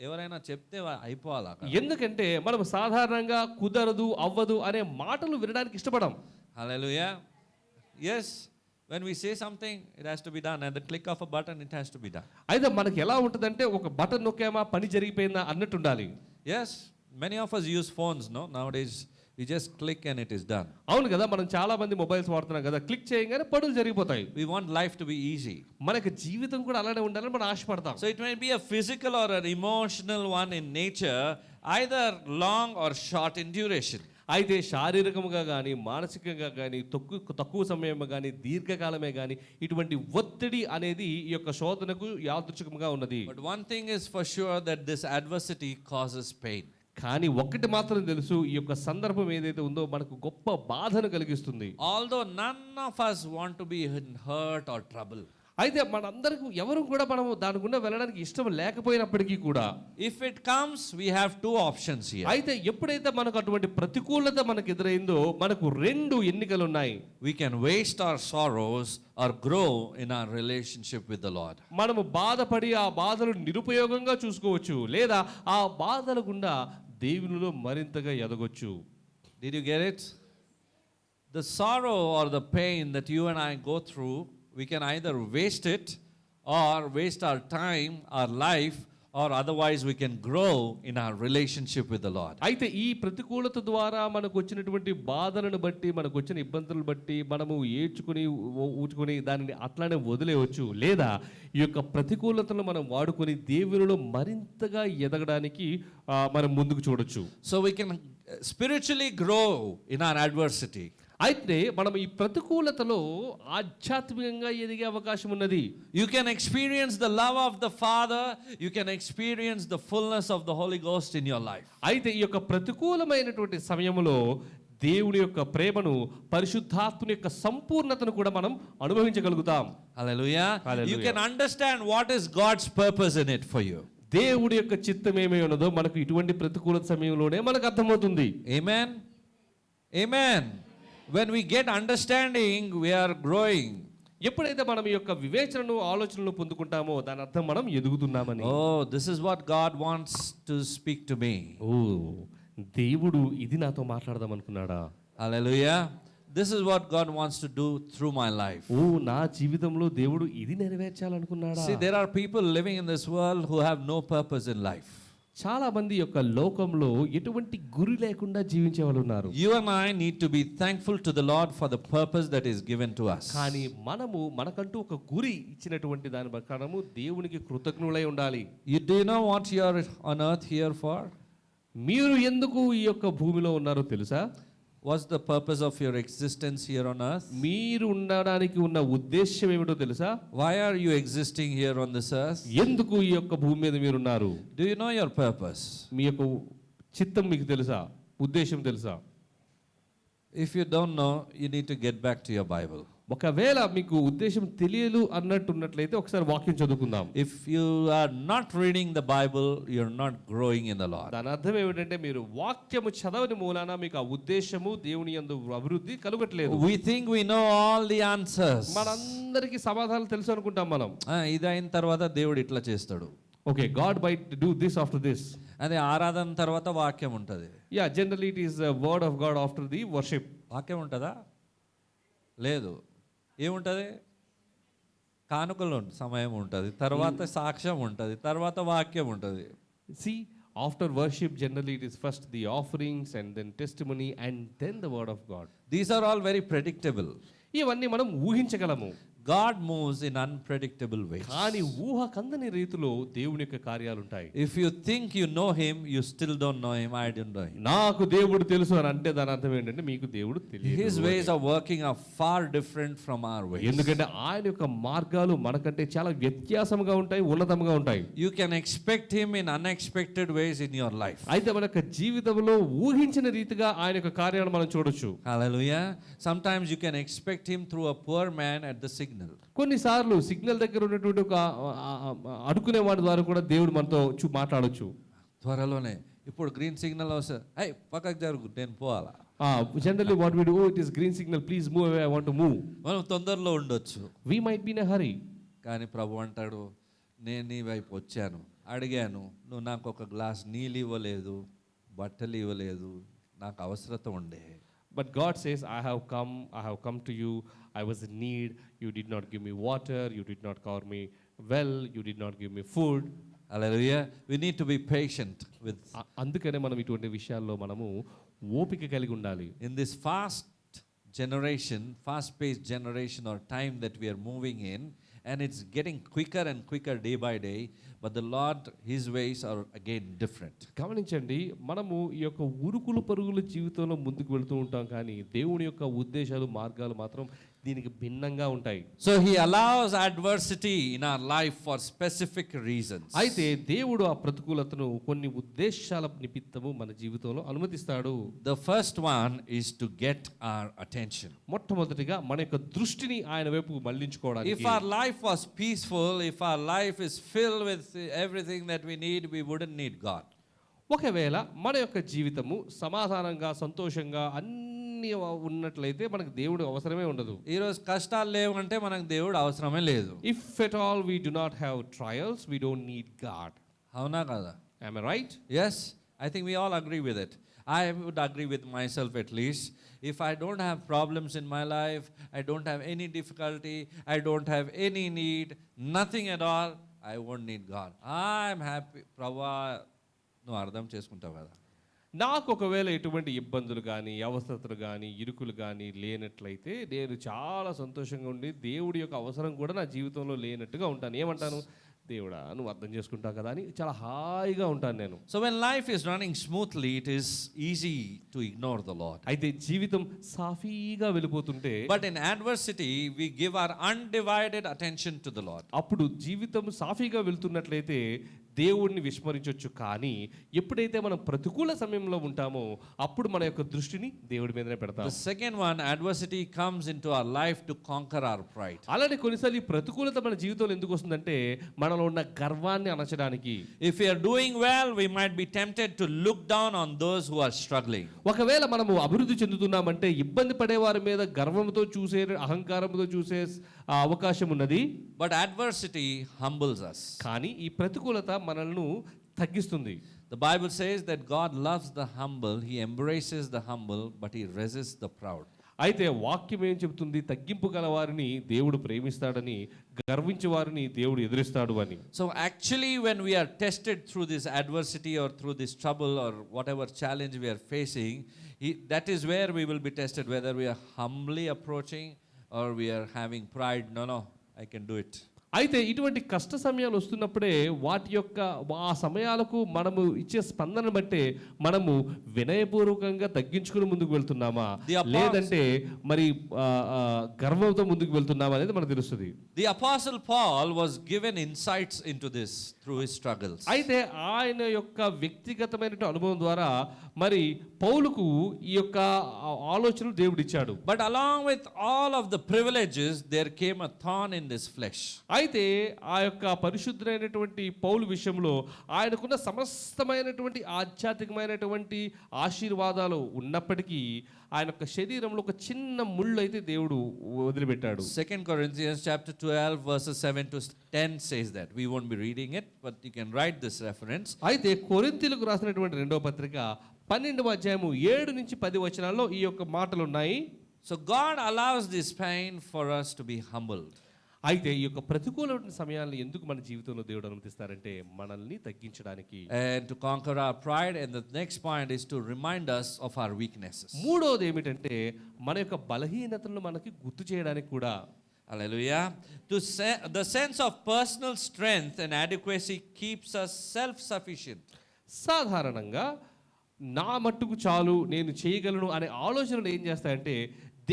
ఎవరైనా చెప్తే అయిపోవాలా? ఎందుకంటే మనం సాధారణంగా కుదరదు, అవ్వదు అనే మాటలు వినడానికి ఇష్టపడం. Hallelujah. Yes. When we say something, it has to be done. At the click of a button, it has to be done. అయితే మనకి ఎలా ఉంటుందంటే ఒక బటన్ నొక్కామా పని జరిగిపోయిందా అన్నట్టు ఉండాలి. Yes, many of us use phones, no? Nowadays, we just click and it is done. అవును కదా, మనం చాలా మంది మొబైల్స్ వాడుతున్నాం కదా, క్లిక్ చేయగానే పనులు జరిగిపోతాయి. We want life to be easy. మనకి జీవితం కూడా అలానే ఉండాలని మనం ఆశపడతాం. So it may be a physical or an emotional one in nature, either long or short in duration. అయితే శారీరకంగా కానీ, మానసికంగా కానీ, తక్కువ సమయం కానీ, దీర్ఘకాలమే కానీ ఇటువంటి ఒత్తిడి అనేది ఈ యొక్క శోధనకు యాదృచ్ఛికంగా ఉన్నది. But one thing is for sure, that this adversity causes pain. కానీ ఒక్కటి మాత్రం తెలుసు, ఈ యొక్క సందర్భం ఏదైతే ఉందో మనకు గొప్ప బాధను కలిగిస్తుంది. Although none of us want to be in hurt or trouble. అయితే మనందరికి ఎవరు కూడా మనం దాని గుండా వెళ్ళడానికి ఇష్టం లేకపోయినప్పటికీ కూడా, if it comes, we have two options here. అయితే ఎప్పుడైతే మనకు అటువంటి ప్రతికూలత మనకు ఎదురైందో మనకు రెండు ఎన్నికలు ఉన్నాయి. We can waste our sorrows or grow in our relationship with the Lord. మనము బాధపడి ఆ బాధలు నిరుపయోగంగా చూసుకోవచ్చు, లేదా ఆ బాధల గుండా దేవునిలో మరింతగా ఎదగొచ్చు. Did you get it? The sorrow or the pain that you and I go through, we can either waste it or waste our time, our life, or otherwise we can grow in our relationship with the Lord. అయితే ఈ ప్రతికూలత ద్వారా మనకు వచ్చినటువంటి బాధలను బట్టి, మనకు వచ్చిన ఇబ్బందులను బట్టి మనము ఊచుకొని దానిని అట్లానే వదిలేయవచ్చు, లేదా ఈ యొక్క ప్రతికూలతను మనం వాడుకొని దేవునిలో మరింతగా ఎదగడానికి మనం ముందుకు చూడొచ్చు. So we can spiritually grow in our adversity. అయితే మనం ఈ ప్రతికూలతలో ఆధ్యాత్మికంగా ఎదిగే అవకాశం ఉన్నది. You can experience the love of the Father, you can experience the fullness of the Holy Ghost in your life. అయితే ఈ యొక్క ప్రతికూలమైనటువంటి సమయంలో దేవుని యొక్క ప్రేమను, పరిశుద్ధాత్మని యొక్క సంపూర్ణతను కూడా మనం అనుభవించగలుగుతాం. Hallelujah. Hallelujah. You can understand what is God's purpose in it for you. దేవుడి యొక్క చిత్తం ఏమై ఉన్నదో మనకు ఇటువంటి ప్రతికూలత సమయంలోనే మనకు అర్థమవుతుంది. Amen. Amen. When we get understanding, we are growing. ఎప్పుడైతే మనం ఈ యొక్క వివేచనను, ఆలోచనలు పొందుకుంటామో దాని అర్థం మనం ఎదుగుతున్నామని. Oh, this is what God wants to speak to me. ఓ, దేవుడు ఇది నాతో మాట్లాడదాం అనుకున్నాడా? Hallelujah. This is what God wants to do through my life. ఓ, నా జీవితంలో దేవుడు ఇది నెరవేర్చాలనుకున్నాడా? See, there are people living in this world who have no purpose in life. చాలా మంది యొక్క లోకంలో ఎటువంటి గురి లేకుండా జీవించే వాళ్ళు ఉన్నారు. You and I need to be thankful to the Lord for the purpose that is given to us. కానీ మనకంటూ ఒక గురి ఇచ్చినటువంటి దాని ప్రకారము దేవునికి కృతజ్ఞులై ఉండాలి. Do you know what you are on earth here for? మీరు ఎందుకు ఈ యొక్క భూమిలో ఉన్నారో తెలుసా? What's the purpose of your existence here on earth? మీరు ఉండడానికి ఉన్న ఉద్దేశం ఏమిటో తెలుసా? Why are you existing here on this earth? ఎందుకు ఈ యొక్క భూమి మీద మీరు ఉన్నారు? Do you know your purpose? మీ యొక్క చిత్తం మీకు తెలుసా? ఉద్దేశం తెలుసా? If you don't know, you need to get back to your Bible. ఒకవేళ మీకు ఉద్దేశం తెలియదు అన్నట్టున్నట్లయితే ఒకసారి వాక్యం చదువుకుందాం. If you are not reading the Bible, you're not growing in the Lord. దాని అర్థం ఏమిటంటే మీరు వాక్యము చదవని మూలాన మీకు ఆ ఉద్దేశము దేవుని యందు అభివృద్ధి కలుగట్లేదు. We think we know all the answers. మనందరికీ సమాధానాలు తెలుసు అనుకుంటాం మనం. ఇది అయిన తర్వాత దేవుడు ఇట్లా చేస్తాడు. Okay, God might do this after this. అదే ఆరాధన తర్వాత వాక్యం ఉంటుంది. Yeah, generally it is word of God after the worship. వాక్యం ఉంటుందా? లేదు. ఏముంటుంది? కానుకలు సమయం ఉంటుంది, తర్వాత సాక్ష్యం ఉంటుంది, తర్వాత వాక్యం ఉంటుంది. See, after worship generally it is first the offerings and then testimony and then the word of God. These are all very predictable. ఇవన్నీ మనం ఊహించగలము. God moves in unpredictable ways. కానీ ఊహకందని రీతిలో దేవుని యొక్క కార్యాలు ఉంటాయి. If you think you know him, you still don't know him. I don't know him. నాకు దేవుడు తెలుసు అని అంటే దాని అర్థం ఏంటంటే మీకు దేవుడు తెలియదు. His ways of working are far different from our ways. ఎందుకంటే ఆయన యొక్క మార్గాలు మనకంటే చాలా వ్యత్యాసంగా ఉంటాయి, ఉన్నతంగా ఉంటాయి. You can expect him in unexpected ways in your life. అయితే మన యొక్క జీవితంలో ఊహించిన రీతిగా ఆయన యొక్క కార్యాలను మనం చూడొచ్చు. Hallelujah. Sometimes you can expect him through a poor man at the signal. కొన్నిసార్లు సిగ్నల్ దగ్గర ఉన్నటువంటి ఒక అడుకునే వాడి ద్వారా కూడా దేవుడు మనతో మాట్లాడొచ్చు. త్వరలోనే ఇప్పుడు గ్రీన్ సిగ్నల్ వస్తే అయ్యి పక్కకు జరుగు, నేను పోవాలా. Generally what we do, it is green signal, please move away, I want to move. మనం తొందరలో ఉండొచ్చు. We might be in a hurry. కానీ ప్రభు అంటాడు, నేను నీ వైపు వచ్చాను, అడిగాను, నువ్వు నాకు ఒక గ్లాస్ నీళ్ళు ఇవ్వలేదు, బట్టలు ఇవ్వలేదు, నాకు అవసరత ఉండే. But God says, I have come to you, I was in need, you did not give me water, you did not cover me well, you did not give me food. Hallelujah. We need to be patient with. అందుకనే మనం ఇటువంటి విషయాల్లో మనము ఓపిక కలిగి ఉండాలి. In this fast-paced generation or time that we are moving in, and it's getting quicker and quicker day by day, but the Lord, his ways are again different. గమనించండి, మనము ఈ యొక్క ఉరుకులు పరుగుల జీవితంలో ముందుకు వెళ్తూ ఉంటాం, కానీ దేవుని యొక్క ఉద్దేశాలు మార్గాలు మాత్రం దీనికి భిన్నంగా ఉంటాయి. So he allows adversity in our life for specific reasons. అయితే దేవుడు ఆ ప్రతికూలతను కొన్ని ఉద్దేశాల నిమిత్తము మన జీవితంలో అనుమతిస్తాడు. The first one is to get our attention. మొట్టమొదటిగా మన యొక్క దృష్టిని ఆయన వైపు మళ్లించుకోవడానికి. If our life was peaceful, if our life is filled with everything that we need, we wouldn't need God. ఒకవేళ మన యొక్క జీవితము సమాధానంగా సంతోషంగా అన్ని ఉన్నట్లయితే మనకు దేవుడు అవసరమే ఉండదు. ఈరోజు కష్టాలు లేవంటే మనకు దేవుడు అవసరమే లేదు. If at all we do not have trials, we don't need God. అవునా కదా? Am I right? Yes, I think we all agree with it. I would agree with myself at least. If I don't have problems in my life, I don't have any difficulty, I don't have any need, nothing at all, I won't need God. I'm happy. Prabha, నువ్వు అర్థం చేసుకుంటావు కదా. నాకు ఒకవేళ ఎటువంటి ఇబ్బందులు కానీ అవసరతలు కానీ ఇరుకులు కానీ లేనట్లయితే నేను చాలా సంతోషంగా ఉండి దేవుడి యొక్క అవసరం కూడా నా జీవితంలో లేనట్టుగా ఉంటాను. ఏమంటాను? దేవుడా, నువ్వు అర్థం చేసుకుంటావు కదా అని చాలా హాయిగా ఉంటాను నేను. So when life is running smoothly, it is easy to ignore the Lord. అయితే జీవితం సాఫీగా వెళ్ళిపోతుంటే, But in adversity, we give our undivided attention to the Lord. అప్పుడు జీవితం సాఫీగా వెళ్తున్నట్లయితే దేవుడిని విస్మరించవచ్చు. కానీ ఎప్పుడైతే మనం ప్రతికూల సమయంలో ఉంటామో అప్పుడు మన యొక్క దృష్టిని దేవుడి మీదనే పెడతాం. The second one, adversity comes into our life to conquer our pride. అలానే కొన్నిసార్లు ఈ ప్రతికూలత మన జీవితంలో ఎందుకు వస్తుందంటే మనలో ఉన్న గర్వాన్ని అణచడానికి. If we are doing well, we might be tempted to look down on those who are struggling. ఒకవేళ మనము అభివృద్ధి చెందుతున్నామంటే ఇబ్బంది పడే వారి మీద గర్వంతో చూసే, అహంకారంతో చూసే అవకాశం ఉన్నది. But adversity humbles us. కానీ ఈ ప్రతికూలత మనల్ని తగ్గిస్తుంది. The Bible says that God loves the humble, he embraces the humble, but he resists the proud. అయితే వాక్యం ఏం చెబుతుంది? తగ్గింపు గల వారిని దేవుడు ప్రేమిస్తాడని, గర్వించే వారిని దేవుడు ఎదురిస్తాడు అని. So actually, when we are tested through this adversity or through this trouble or whatever challenge we are facing, that is where we will be tested, whether we are humbly approaching or we are having pride. No, I can do it. అయితే ఇటువంటి కష్ట సమయాలు వస్తున్నప్పుడే వాటి యొక్క ఆ సమయాలకు మనము ఇచ్చే స్పందన బట్టే మనము వినయపూర్వకంగా తగ్గించుకుని ముందుకు వెళ్తున్నామా, లేదంటే మరి గర్వంతో ముందుకు వెళ్తున్నామా అనేది మనకు తెలుస్తుంది. The apostle Paul was given insights into this through his struggles. అయితే ఆయన యొక్క వ్యక్తిగతమైన అనుభవం ద్వారా మరి పౌలుకు ఈ యొక్క ఆలోచనలు దేవుడు ఇచ్చాడు. But along with all of the privileges, there came a thorn in this flesh. అయితే ఆ యొక్క పరిశుద్ధుడైనటువంటి పౌలు విషయంలో ఆయనకున్న సమస్తమైనటువంటి ఆధ్యాత్మికమైనటువంటి ఆశీర్వాదాలు ఉన్నప్పటికీ ఆయన యొక్క శరీరంలో ఒక చిన్న ముళ్ళు అయితే దేవుడు వదిలిపెట్టాడు. 2 Corinthians chapter 12 verses 7 to 10 says that. We won't be reading it, but you can write this reference. అయితే కొరింథీయులకు రాసినటువంటి రెండవ పత్రిక 12వ అధ్యాయము 7 నుంచి 10 వచనాల్లో ఈ యొక్క మాటలు ఉన్నాయి. So God allows this pain for us to be humbled. అయితే ఈ యొక్క ప్రతికూలమైన సమయాలను ఎందుకు మన జీవితంలో దేవుడు అనుమతిస్తారంటే మనల్ని తగ్గించడానికి, And to conquer our pride. And the next point is to remind us of our weaknesses. మూడోది ఏమిటంటే మన యొక్క బలహీనతలను మనకి గుర్తు చేయడానికి కూడా. Hallelujah. The sense of personal strength and adequacy keeps us self-sufficient. సాధారణంగా నా మట్టుకు చాలు, నేను చేయగలను అనే ఆలోచనలు ఏం చేస్తాయంటే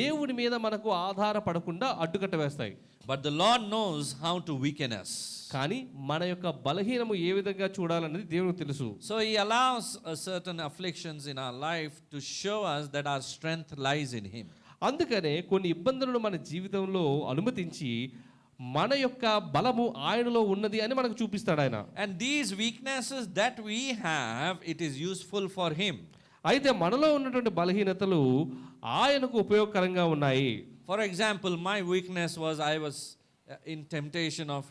దేవుని మీద మనకు ఆధారపడకుండా అడ్డుకట్ట వేస్తాయి. But the Lord knows how to weaken us. కానీ మన యొక్క బలహీనము ఏ విధంగా చూడాలనేది దేవునికి తెలుసు. So He allows certain afflictions in our life to show us that our strength lies in Him. అందుకనే కొన్ని ఇబ్బందులను మన జీవితంలో అనుమతించి మన యొక్క బలము ఆయనలో ఉన్నది అని మనకు చూపిస్తాడు ఆయన. And these weaknesses that we have, it is useful for Him. అయితే మనలో ఉన్నటువంటి బలహీనతలు ఆయనకు ఉపయోగకరంగా ఉన్నాయి. For example, my weakness was I was in temptation of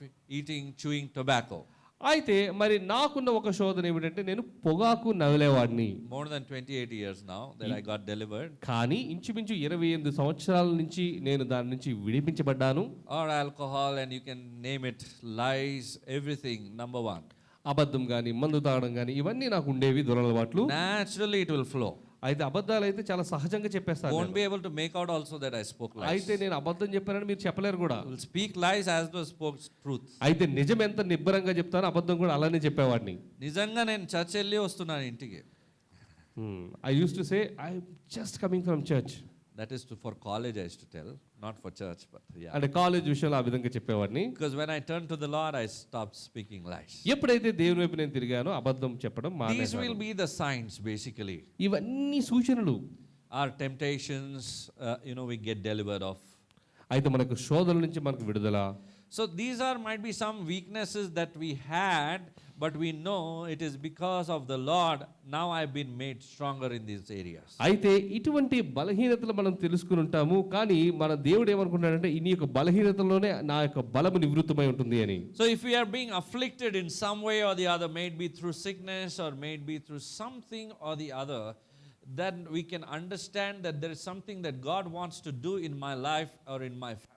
chewing tobacco. అయితే మరి నాకున్న ఒక శోధన ఏమిటంటే నేను పొగాకు నవిలేవాడిని. More than 28 years now that I got delivered. కానీ ఇంచుమించు 28 సంవత్సరాల నుంచి నేను దాని నుంచి విడిపించబడ్డాను. Or alcohol, and you can name it, lies, everything, number one. అబద్ధం కానీ, మందు తాగడం కానీ, ఇవన్నీ నాకు ఉండేవి దురలవాట్లు. Naturally it will flow. అయితే అబద్ధాలు అయితే చాలా సహజంగా చెప్పేస్తాను. Won't be able to make out also that I spoke lies. అయితే నేను అబద్ధం చెప్పానని మీరు చెప్పలేరు కూడా. Will speak lies as though spoke truth. అయితే నిజం ఎంత నిబ్బరంగా చెప్తానో అబద్ధం కూడా అలానే చెప్పేవాడిని. నిజంగా నేను చర్చ్ వెళ్ళి వస్తున్నాను ఇంటికి. I used to say I'm just coming from church. That is for college I used to tell, not for church, but yeah. అంటే కాలేజ్ విషయంలో ఆ విధంగా చెప్పేవాడిని. Because when I turned to the Lord, I stopped speaking lies. ఎప్పుడైతే దేవుని వైపు నేను తిరిగానో అబద్ధం చెప్పడం మానేశాను. These will be the signs basically. ఇవన్నీ సూచనలు. Our temptations, we get delivered of. అయితే మనకు శోధనల నుంచి మనకు విడుదల. So these might be some weaknesses that we had, but we know it is because of the Lord. Now I've been made stronger in these areas. అయితే ఇటువంటి బలహీనతలు మనం తెలుసుకుని ఉంటాము, కానీ మన దేవుడు ఏమనుకుంటాడంటే ఈ యొక్క బలహీనతలోనే నా యొక్క బలము నివృత్తమై ఉంటుంది అని. So if we are being afflicted in some way or the other, may it be through sickness or may it be through something or the other, then we can understand that there is something that God wants to do in my life or in my family.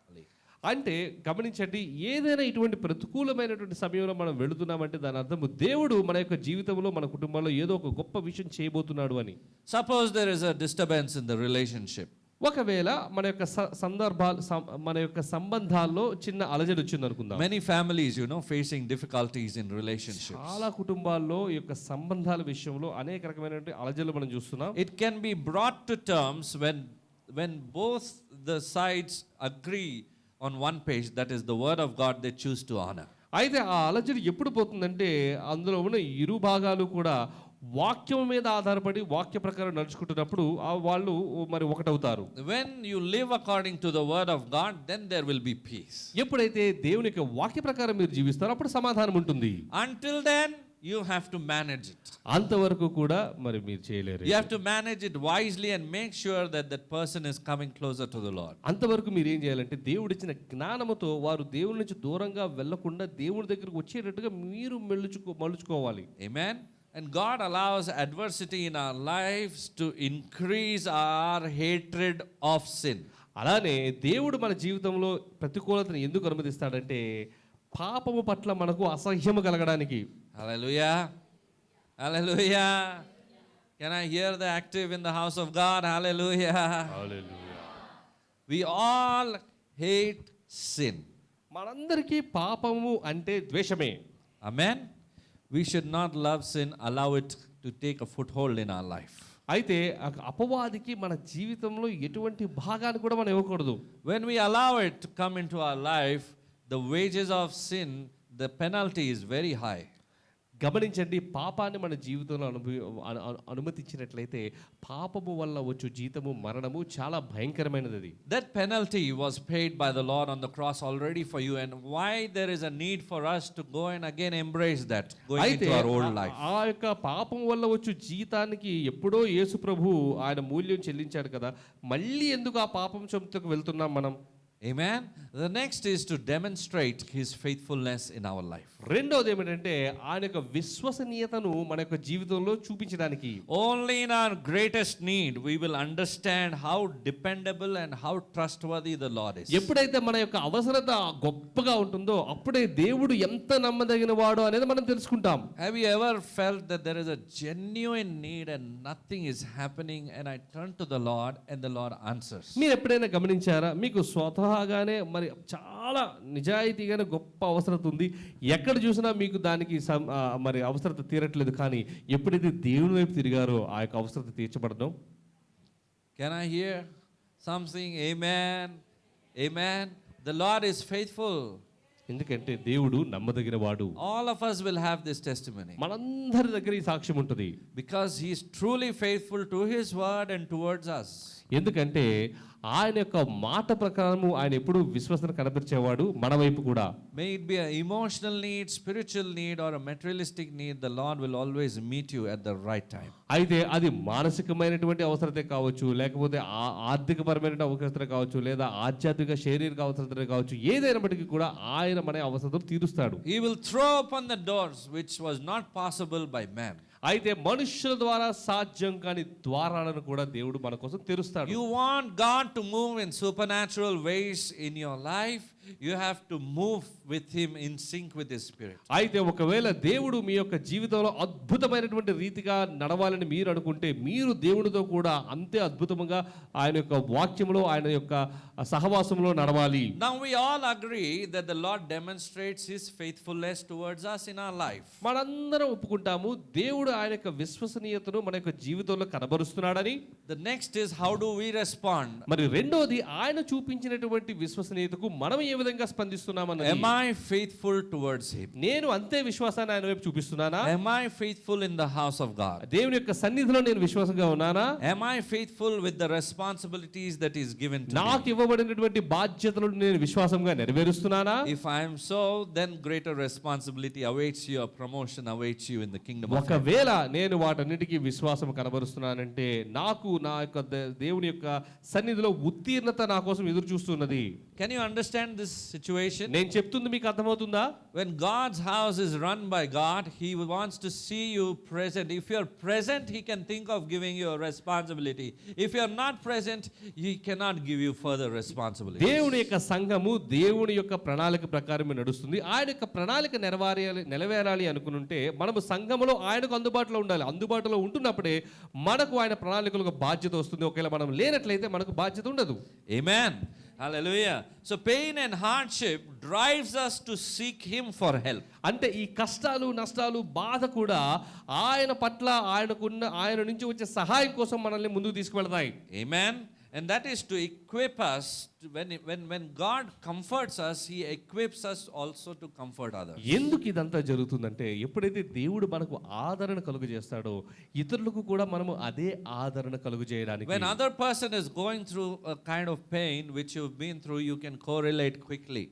అంటే గమనించండి, ఏదైనా ఇటువంటి ప్రతికూలమైనటువంటి సమయంలో మనం వెళుతున్నామంటే దాని అర్థము దేవుడు మన యొక్క జీవితంలో, మన కుటుంబంలో ఏదో ఒక గొప్ప విషయం చేయబోతున్నాడు అని. Suppose there is a disturbance in the relationship. ఒకవేళ మన యొక్క మన యొక్క సంబంధాల్లో చిన్న అలజడి వచ్చింది అనుకుందాం. Many families, facing difficulties in relationships. చాలా కుటుంబాల్లో ఈ యొక్క సంబంధాల విషయంలో అనేక రకమైనటువంటి అలజడులు మనం చూస్తున్నాం. It can be brought to terms when both the sides agree on one page, that is the word of God, they choose to honor. అయితే ఆ అలజడి ఎప్పుడు పోతుందంటే అందులో ఉన్న ఇరు భాగాలు కూడా వాక్యం మీద ఆధారపడి వాక్య ప్రకారం నడుచుకుంటున్నప్పుడు వాళ్ళు మరి ఒకటవుతారు. When you live according to the word of God, then there will be peace. ఎప్పుడైతే దేవుని యొక్క వాక్య ప్రకారం మీరు జీవిస్తారో అప్పుడు సమాధానం ఉంటుంది. Until then you have to manage it. అంతవరకు కూడా మరి మీరు చేయలేరు. You have to manage it wisely and make sure that person is coming closer to the Lord. అంతవరకు మీరు ఏం చేయాలంటే దేవుడిచ్చిన జ్ఞానముతో వారు దేవుని నుంచి దూరంగా వెళ్లకుండా దేవుని దగ్గరకు వచ్చేటట్టుగా మీరు మలుచుకోవాలి. Amen. And God allows adversity in our lives to increase our hatred of sin. అలానే దేవుడు మన జీవితంలో ప్రతికూలతను ఎందుకు అనుమతిస్తాడంటే పాపము పట్ల మనకు అసహ్యము కలగడానికి. Hallelujah. Hallelujah. Can I hear the active in the house of God? Hallelujah. We all hate sin. మనందరికీ పాపము అంటే ద్వేషమే. Amen. We should not love sin, allow it to take a foothold in our life. అయితే అపవాదికి మన జీవితంలో ఎటువంటి భాగాన్ని కూడా మనం ఇవ్వకూడదు. When we allow it to come into our life, the wages of sin, the penalty is very high. గమనించండి, పాపాన్ని మన జీవితంలో అనుమతించినట్లయితే పాపము వల్ల వచ్చు జీతము మరణము చాలా భయంకరమైనది. అది That penalty was paid by the Lord on the cross already for you, and why there is a need for us to go and again embrace that going into our old life. ఆ యొక్క పాపం వల్ల వచ్చు జీతానికి ఎప్పుడో యేసు ప్రభు ఆయన మూల్యం చెల్లించాడు కదా, మళ్ళీ ఎందుకు ఆ పాపం చెంతకు వెళ్తున్నాం మనం? Amen. The next is to demonstrate his faithfulness in our life. రెండోది ఏమిటంటే ఆయన యొక్క విశ్వసనీయతను మన యొక్క జీవితంలో చూపించడానికి. Only in our greatest need we will understand how dependable and how trustworthy the Lord is. ఎప్పుడైతే మన యొక్క అవసరత గొప్పగా ఉంటుందో అప్పుడే దేవుడు ఎంత నమ్మదగిన వాడు అనేది మనం తెలుసుకుంటాం. Have you ever felt that there is a genuine need and nothing is happening, and I turn to the Lord and the Lord answers? మీరు ఎప్పుడైనా గమనించారా? మీకు స్వతహాగానే మరి చాలా నిజాయితీగానే గొప్ప అవసరత ఉంది, ఎక్కడ చూసినా మీకు దానికి మరి అవసరత తీరట్లేదు, కానీ ఎప్పుడైతే దేవుని వైపు తిరిగారో ఆ యొక్క అవసరత తీర్చబడడం. Can I hear something? Amen. Amen. The Lord is faithful. ఎందుకంటే దేవుడు నమ్మదగిన వాడు. All of us will have this testimony. మనందరి దగ్గర ఈ సాక్ష్యం ఉంటుంది. Because he is truly faithful to his word and towards us. ఎందుకంటే ఆయన యొక్క మాట ప్రకారము ఆయన ఎప్పుడు విశ్వాసం కనపరిచేవాడు మన వైపు కూడా. May it be an emotional need, spiritual need, or a materialistic need, the Lord will always meet you at the right time. అయితే అది మానసికమైనటువంటి అవసరతే కావచ్చు, లేకపోతే ఆర్థికపరమైన అవసరత కావచ్చు, లేదా ఆధ్యాత్మిక శారీరక అవసరత కావచ్చు, ఏదైనప్పటికీ కూడా ఆయన మన అవసరం తీరుస్తాడు. He will throw open the doors which was not possible by man. అయితే మనుషుల ద్వారా సాధ్యం కాని ద్వారాలను కూడా దేవుడు మన కోసం తెరుస్తాడు. You want God to move in supernatural ways in your life, you have to move with him in sync with his spirit. అయితే ఒకవేళ దేవుడు మీ యొక్క జీవితంలో అద్భుతమైనటువంటి రీతిగా నడవాలని మీరు అనుకుంటే మీరు దేవునితో కూడా అంతే అద్భుతంగా ఆయన యొక్క వాక్యంలో ఆయన యొక్క సహవాసంలో నడవాలి. Now we all agree that the Lord demonstrates his faithfulness towards us in our life. మనందరం ఒప్పుకుంటాము దేవుడు ఆయన యొక్క విశ్వసనీయతను మన యొక్క జీవితంలో కనబరుస్తున్నాడని. The next is how do we respond? మరి రెండోది ఆయన చూపించినటువంటి విశ్వసనీయతకు మనం ఏ విధంగా స్పందిస్తున్నామన్నది. Am I faithful towards him? నేను అంతే విశ్వాసాన్ని ఆయన వైపు చూపిస్తున్నానా? Am I faithful in the house of God? దేవుని యొక్క సన్నిధిలో నేను విశ్వాసంగా ఉన్నానా? Am I faithful with the responsibilities that is given to నాకు me? ఇవ్వబడినటువంటి బాధ్యతలను నేను విశ్వాసంగా నెరవేరుస్తున్నానా? If I am so, then greater responsibility awaits you, a promotion awaits you in the kingdom of heaven. ఒకవేళ నేను వాటన్నిటికీ విశ్వాసం కనబరుస్తున్నానంటే నాకు నా యొక్క దేవుని యొక్క సన్నిధిలో ఉత్తీర్ణత నా కోసం ఎదురు చూస్తున్నది. Can you understand this situation? నేను చెప్తుంది మీకు అర్థమవుతుందా? When God's house is run by God, he wants to see you present. If you are present, he can think of giving you a responsibility. If you are not present, he cannot give you further responsibility. దేవుని యొక్క సంఘము దేవుని యొక్క ప్రణాళిక ప్రకారం నడుస్తుంది. ఆయన యొక్క ప్రణాళిక నెరవేరాలి అనుకుంటే మనము సంఘములో ఆయనకు అందుబాటులో ఉండాలి. అందుబాటులో ఉంటున్నప్పుడే మనకు ఆయన ప్రణాళికలకు బాధ్యత వస్తుంది. ఒకవేళ మనం లేనట్లయితే మనకు బాధ్యత ఉండదు. Amen. Hallelujah. So pain and hardship drives us to seek him for help. అంటే ఈ కష్టాలు నష్టాలు బాధ కూడా ఆయన పట్ల ఆయన నుంచి వచ్చే సహాయం కోసం మనల్ని ముందుకు తీసుకువెళతాయి. Amen. And that is to equip us. When God comforts us, he equips us also to comfort others. ఎందుకు ఇదంతా జరుగుతుందంటే ఎప్పుడైతే దేవుడు మనకు ఆదరణ కలుగజేస్తాడో ఇతరులకు కూడా మనము అదే ఆదరణ కలుగజేయడానికి. When other person is going through a kind of pain which you've been through, you can correlate quickly.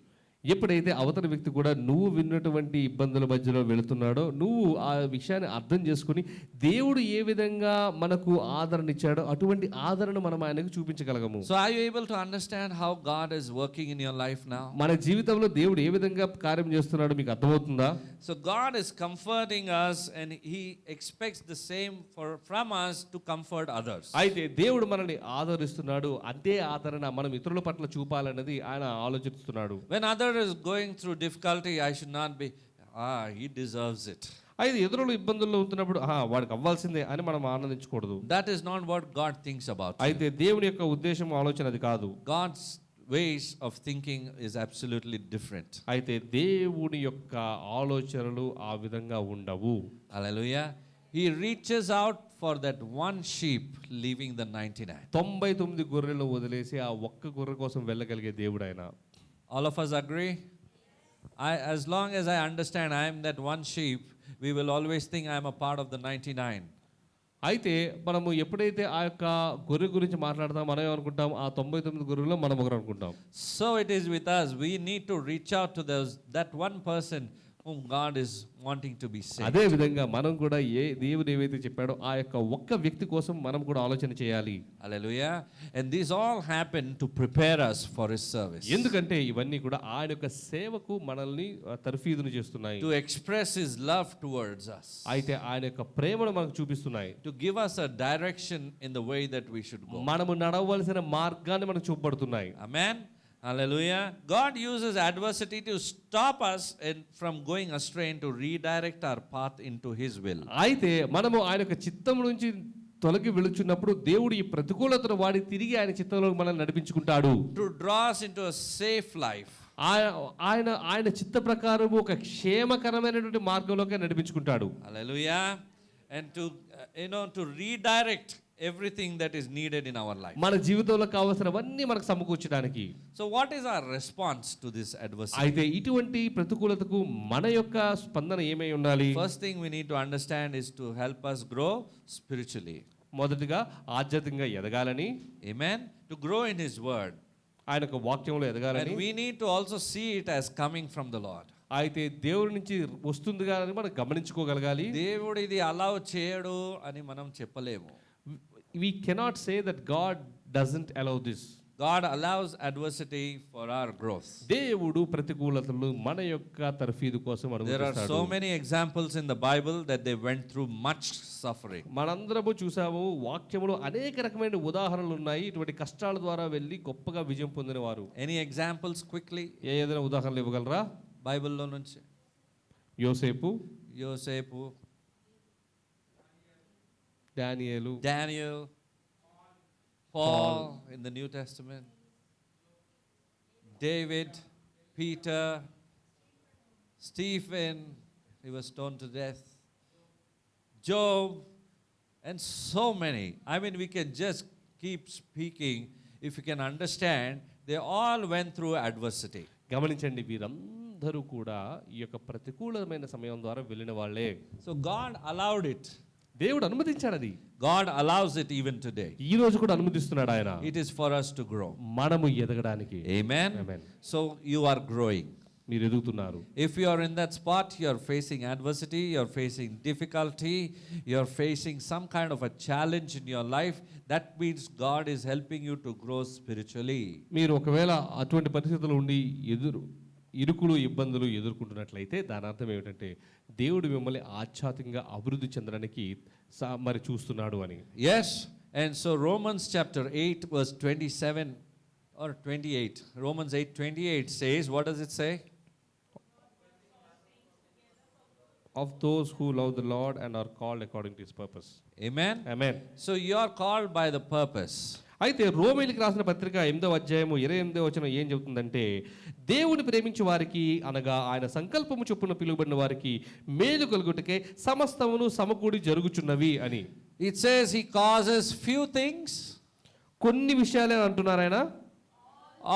ఎప్పుడైతే అవతల వ్యక్తి కూడా నువ్వు విన్నటువంటి ఇబ్బందుల మధ్యలో వెళుతున్నాడో నువ్వు ఆ విషయాన్ని అర్థం చేసుకుని దేవుడు ఏ విధంగా మనకు ఆదరణ ఇచ్చాడో అటువంటి ఆదరణ మనం ఆయనకు చూపించగలగము. So are you able to understand how God is working in your life now? మన జీవితంలో దేవుడు ఏ విధంగా కార్యం చేస్తున్నాడో మీకు అర్థమవుతుందా? So God is comforting us and he expects the same from us to comfort others. అయితే దేవుడు మనల్ని ఆదరిస్తున్నాడు, అంతే ఆదరణ మనం ఇతరుల పట్ల చూపాలన్నది ఆయన ఆలోచిస్తున్నాడు. When other is going through difficulty, I should not be, he deserves it. అయితే ఇతరులు ఇబ్బందుల్లో ఉంటున్నప్పుడు వాడికి అవ్వాల్సిందే అని మనం ఆనందించకూడదు. That is not what God thinks about. అయితే దేవుని యొక్క ఉద్దేశం ఆలోచన అది కాదు. God's ways of thinking is absolutely different. అయితే దేవుని యొక్క ఆలోచనలు ఆ విధంగా ఉండవు. Hallelujah. He reaches out for that one sheep leaving the 99. 99 గొర్రెలను వదిలేసి ఆ ఒక్క గొర్రె కోసం వెళ్ళగలిగే దేవుడు ఆయన. All of us agree? As long as I understand I am that one sheep, we will always think I am a part of the 99. అయితే మనము ఎప్పుడైతే ఆ యొక్క గొర్రె గురించి మాట్లాడతాం మనం ఏమనుకుంటాం, ఆ 99 గొర్రెల్లో మనం ఒకరు అనుకుంటాం. So it is with us. We need to reach out to that one person whom God is wanting to be saved. అదే విధంగా మనం కూడా దేవుడు ఏవైతే చెప్పాడో ఆ యొక్క ఒక్క వ్యక్తి కోసం మనం కూడా ఆలోచన చేయాలి. Hallelujah. And these all happen to prepare us for his service. ఎందుకంటే ఇవన్నీ కూడా ఆయన యొక్క సేవకు మనల్ని తర్ఫీదును చేస్తున్నాయి. To express his love towards us. అయితే ఆయన యొక్క ప్రేమను మనకు చూపిస్తున్నాయి. To give us a direction in the way that we should go. మనము నడవవలసిన మార్గాన్ని మనకు చూపబడుతున్నాయి. Amen. Hallelujah. God uses adversity to stop us from going astray and to redirect our path into his will. అయితే మనము ఆయన యొక్క చిత్తం నుంచి తొలగి వెళుచున్నప్పుడు దేవుడు ఈ ప్రతికూలతను వాడి తిరిగి ఆయన చిత్తంలో మనల్ని నడిపించుకుంటాడు. To draw us into a safe life. ఆయన చిత్త ప్రకారం ఒక క్షేమకరమైనటువంటి మార్గంలోకి నడిపించుకుంటాడు. Hallelujah. And to redirect everything that is needed in our life. మన జీవితంలో కావాల్సినవన్నీ మనకు సమకూర్చడానికి. So what is our response to this adversity? అయితే ఇటువంటి ప్రతికూలతకు మన యొక్క స్పందన ఏమై ఉండాలి? First thing we need to understand is to help us grow spiritually. మొదటిగా ఆధ్యాత్మికంగా ఎదగాలని. Amen. To grow in his word. ఆయన యొక్క వాక్యంలో ఎదగాలని. And we need to also see it as coming from the Lord. అయితే దేవుడి నుంచి వస్తుందిగా అని మనం గమనించుకోగలగాలి. దేవుడు ఇది అలౌ చేయడు అని మనం చెప్పలేము. We cannot say that God doesn't allow this. God allows adversity for our growth. దేవుడు ప్రతికూలతలు మన యొక్క తర్ఫీదు కోసం అనుమతిస్తాడు. There are so many examples in the Bible that they went through much suffering. మనందరము చూసాము వాక్యములో అనేక రకమైన ఉదాహరణలు ఉన్నాయి ఇటువంటి కష్టాల ద్వారా వెళ్ళి గొప్పగా విజయం పొందిన వారు. Any examples quickly? ఏదైనా ఉదాహరణలు ఇవ్వగలరా? బైబిల్లో నుంచి యోసేపు, Daniel, Paul in the New Testament, David, Peter, Stephen, he was stoned to death, Job, and so many. I mean, we can just keep speaking. If you can understand, they all went through adversity. గమనించండి, వీరందరూ కూడా ఈ యొక్క ప్రతికూలమైన సమయం ద్వారా వెళ్ళిన వాళ్ళే. So God allowed it. దేవుడు అనుమతించాడు అది. God allows it even today. ఈ రోజు కూడా అనుమతిస్తున్నాడు ఆయన. It is for us to grow. మనము ఎదగడానికి. Amen. Amen. So you are growing. మీరు ఎదుగుతున్నారు. If you are in that spot, you are facing adversity, you are facing difficulty, you are facing some kind of a challenge in your life, that means God is helping you to grow spiritually. మీరు ఒకవేళ అటువంటి పరిస్థితులు ఉండి ఇరుకులు ఇబ్బందులు ఎదుర్కొంటున్నట్లయితే దాని అర్థం ఏమిటంటే దేవుడు మిమ్మల్ని ఆధ్యాత్మికంగా అభివృద్ధి చెందడానికి మరి చూస్తున్నాడు అని. Yes. And so Romans chapter 8 verse 27 or 28. Romans 8:28 says, what does it say? Of those who love the Lord and are called according to his purpose. Amen. Amen. So you are called by the purpose. అయితే రోమీయులకు రాసిన పత్రిక 8వ అధ్యాయము 28వ వచనం ఏం చెబుతుందంటే దేవుని ప్రేమించే వారికి అనగా ఆయన సంకల్పము చొప్పున పిలువబడిన వారికి మేలు కలుగుటకే సమస్తమును సమకూడి జరుగుచున్నవి అని. It says he causes few things. కొన్ని విషయాలే అంటున్నారు ఆయన.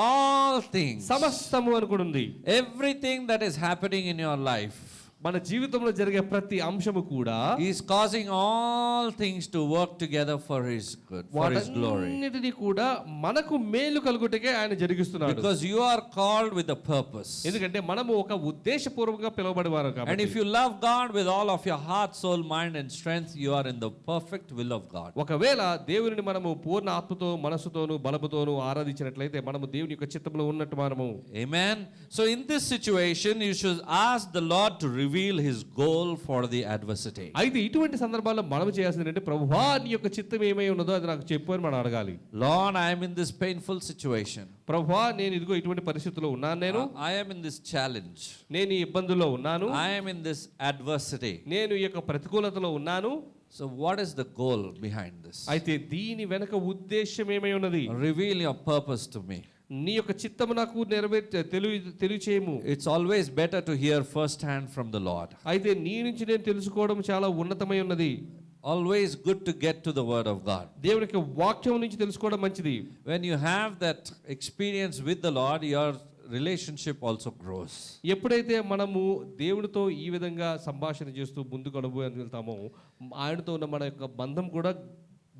All things. సమస్తము అని కూడా ఉంది. Everything that is happening in your life. మన జీవితంలో జరిగే ప్రతి అంశము కూడా He is causing all things to work together for His good, for His glory. వాటన్నిటిని కూడా మనకు మేలు కలుగుటకే ఆయన జరిగిస్తున్నాడు. Because you are called with a purpose. ఎందుకంటే మనము ఒక ఉద్దేశపూర్వకంగా పిలువబడేవారు And కాబట్టి. if you love God with all of your heart, soul, mind and strength, you are in the perfect will of God. ఒకవేళ దేవునిని మనము పూర్ణ ఆత్మతో మనసుతోను బలముతోను ఆరాధించినట్లయితే మనము దేవుని యొక్క చిత్తంలో ఉన్నట్టు మనము. Amen. So in this situation, you should ask the Lord to reveal His goal for the adversity. అయితే ఇటువంటి సందర్భాల్లో మనం చేయాల్సింది ఏంటంటే ప్రభువా నీ యొక్క చిత్తం ఏమై ఉన్నదో అది నాకు చెప్పు అని మనం అడగాలి. Lord, I am in this painful situation. ప్రభువా నేను ఇదిగో ఇటువంటి పరిస్థితుల్లో ఉన్నాను, నేను I am in this challenge. నేను ఈ ఇబ్బందుల్లో ఉన్నాను, I am in this adversity. నేను ఈ యొక్క ప్రతికూలతలో ఉన్నాను. So what is the goal behind this? అయితే దీని వెనక ఉద్దేశం ఏమై ఉన్నది? Reveal your purpose to me. నీ యొక్క చిత్తము నాకు తెలియచేయము. It's always better to hear first hand from the Lord. అయితే నీ నుంచి నేను తెలుసుకోవడం చాలా ఉన్నతమై ఉన్నది. Always good to get to the word of God. దేవుని యొక్క వాక్యం నుంచి తెలుసుకోవడం మంచిది. When you have that experience with the Lord, your relationship also grows. ఎప్పుడైతే మనము దేవునితో ఈ విధంగా సంభాషణ చేస్తూ ముందుకు అనుభవం వెళ్తామో ఆయనతో ఉన్న మన యొక్క బంధం కూడా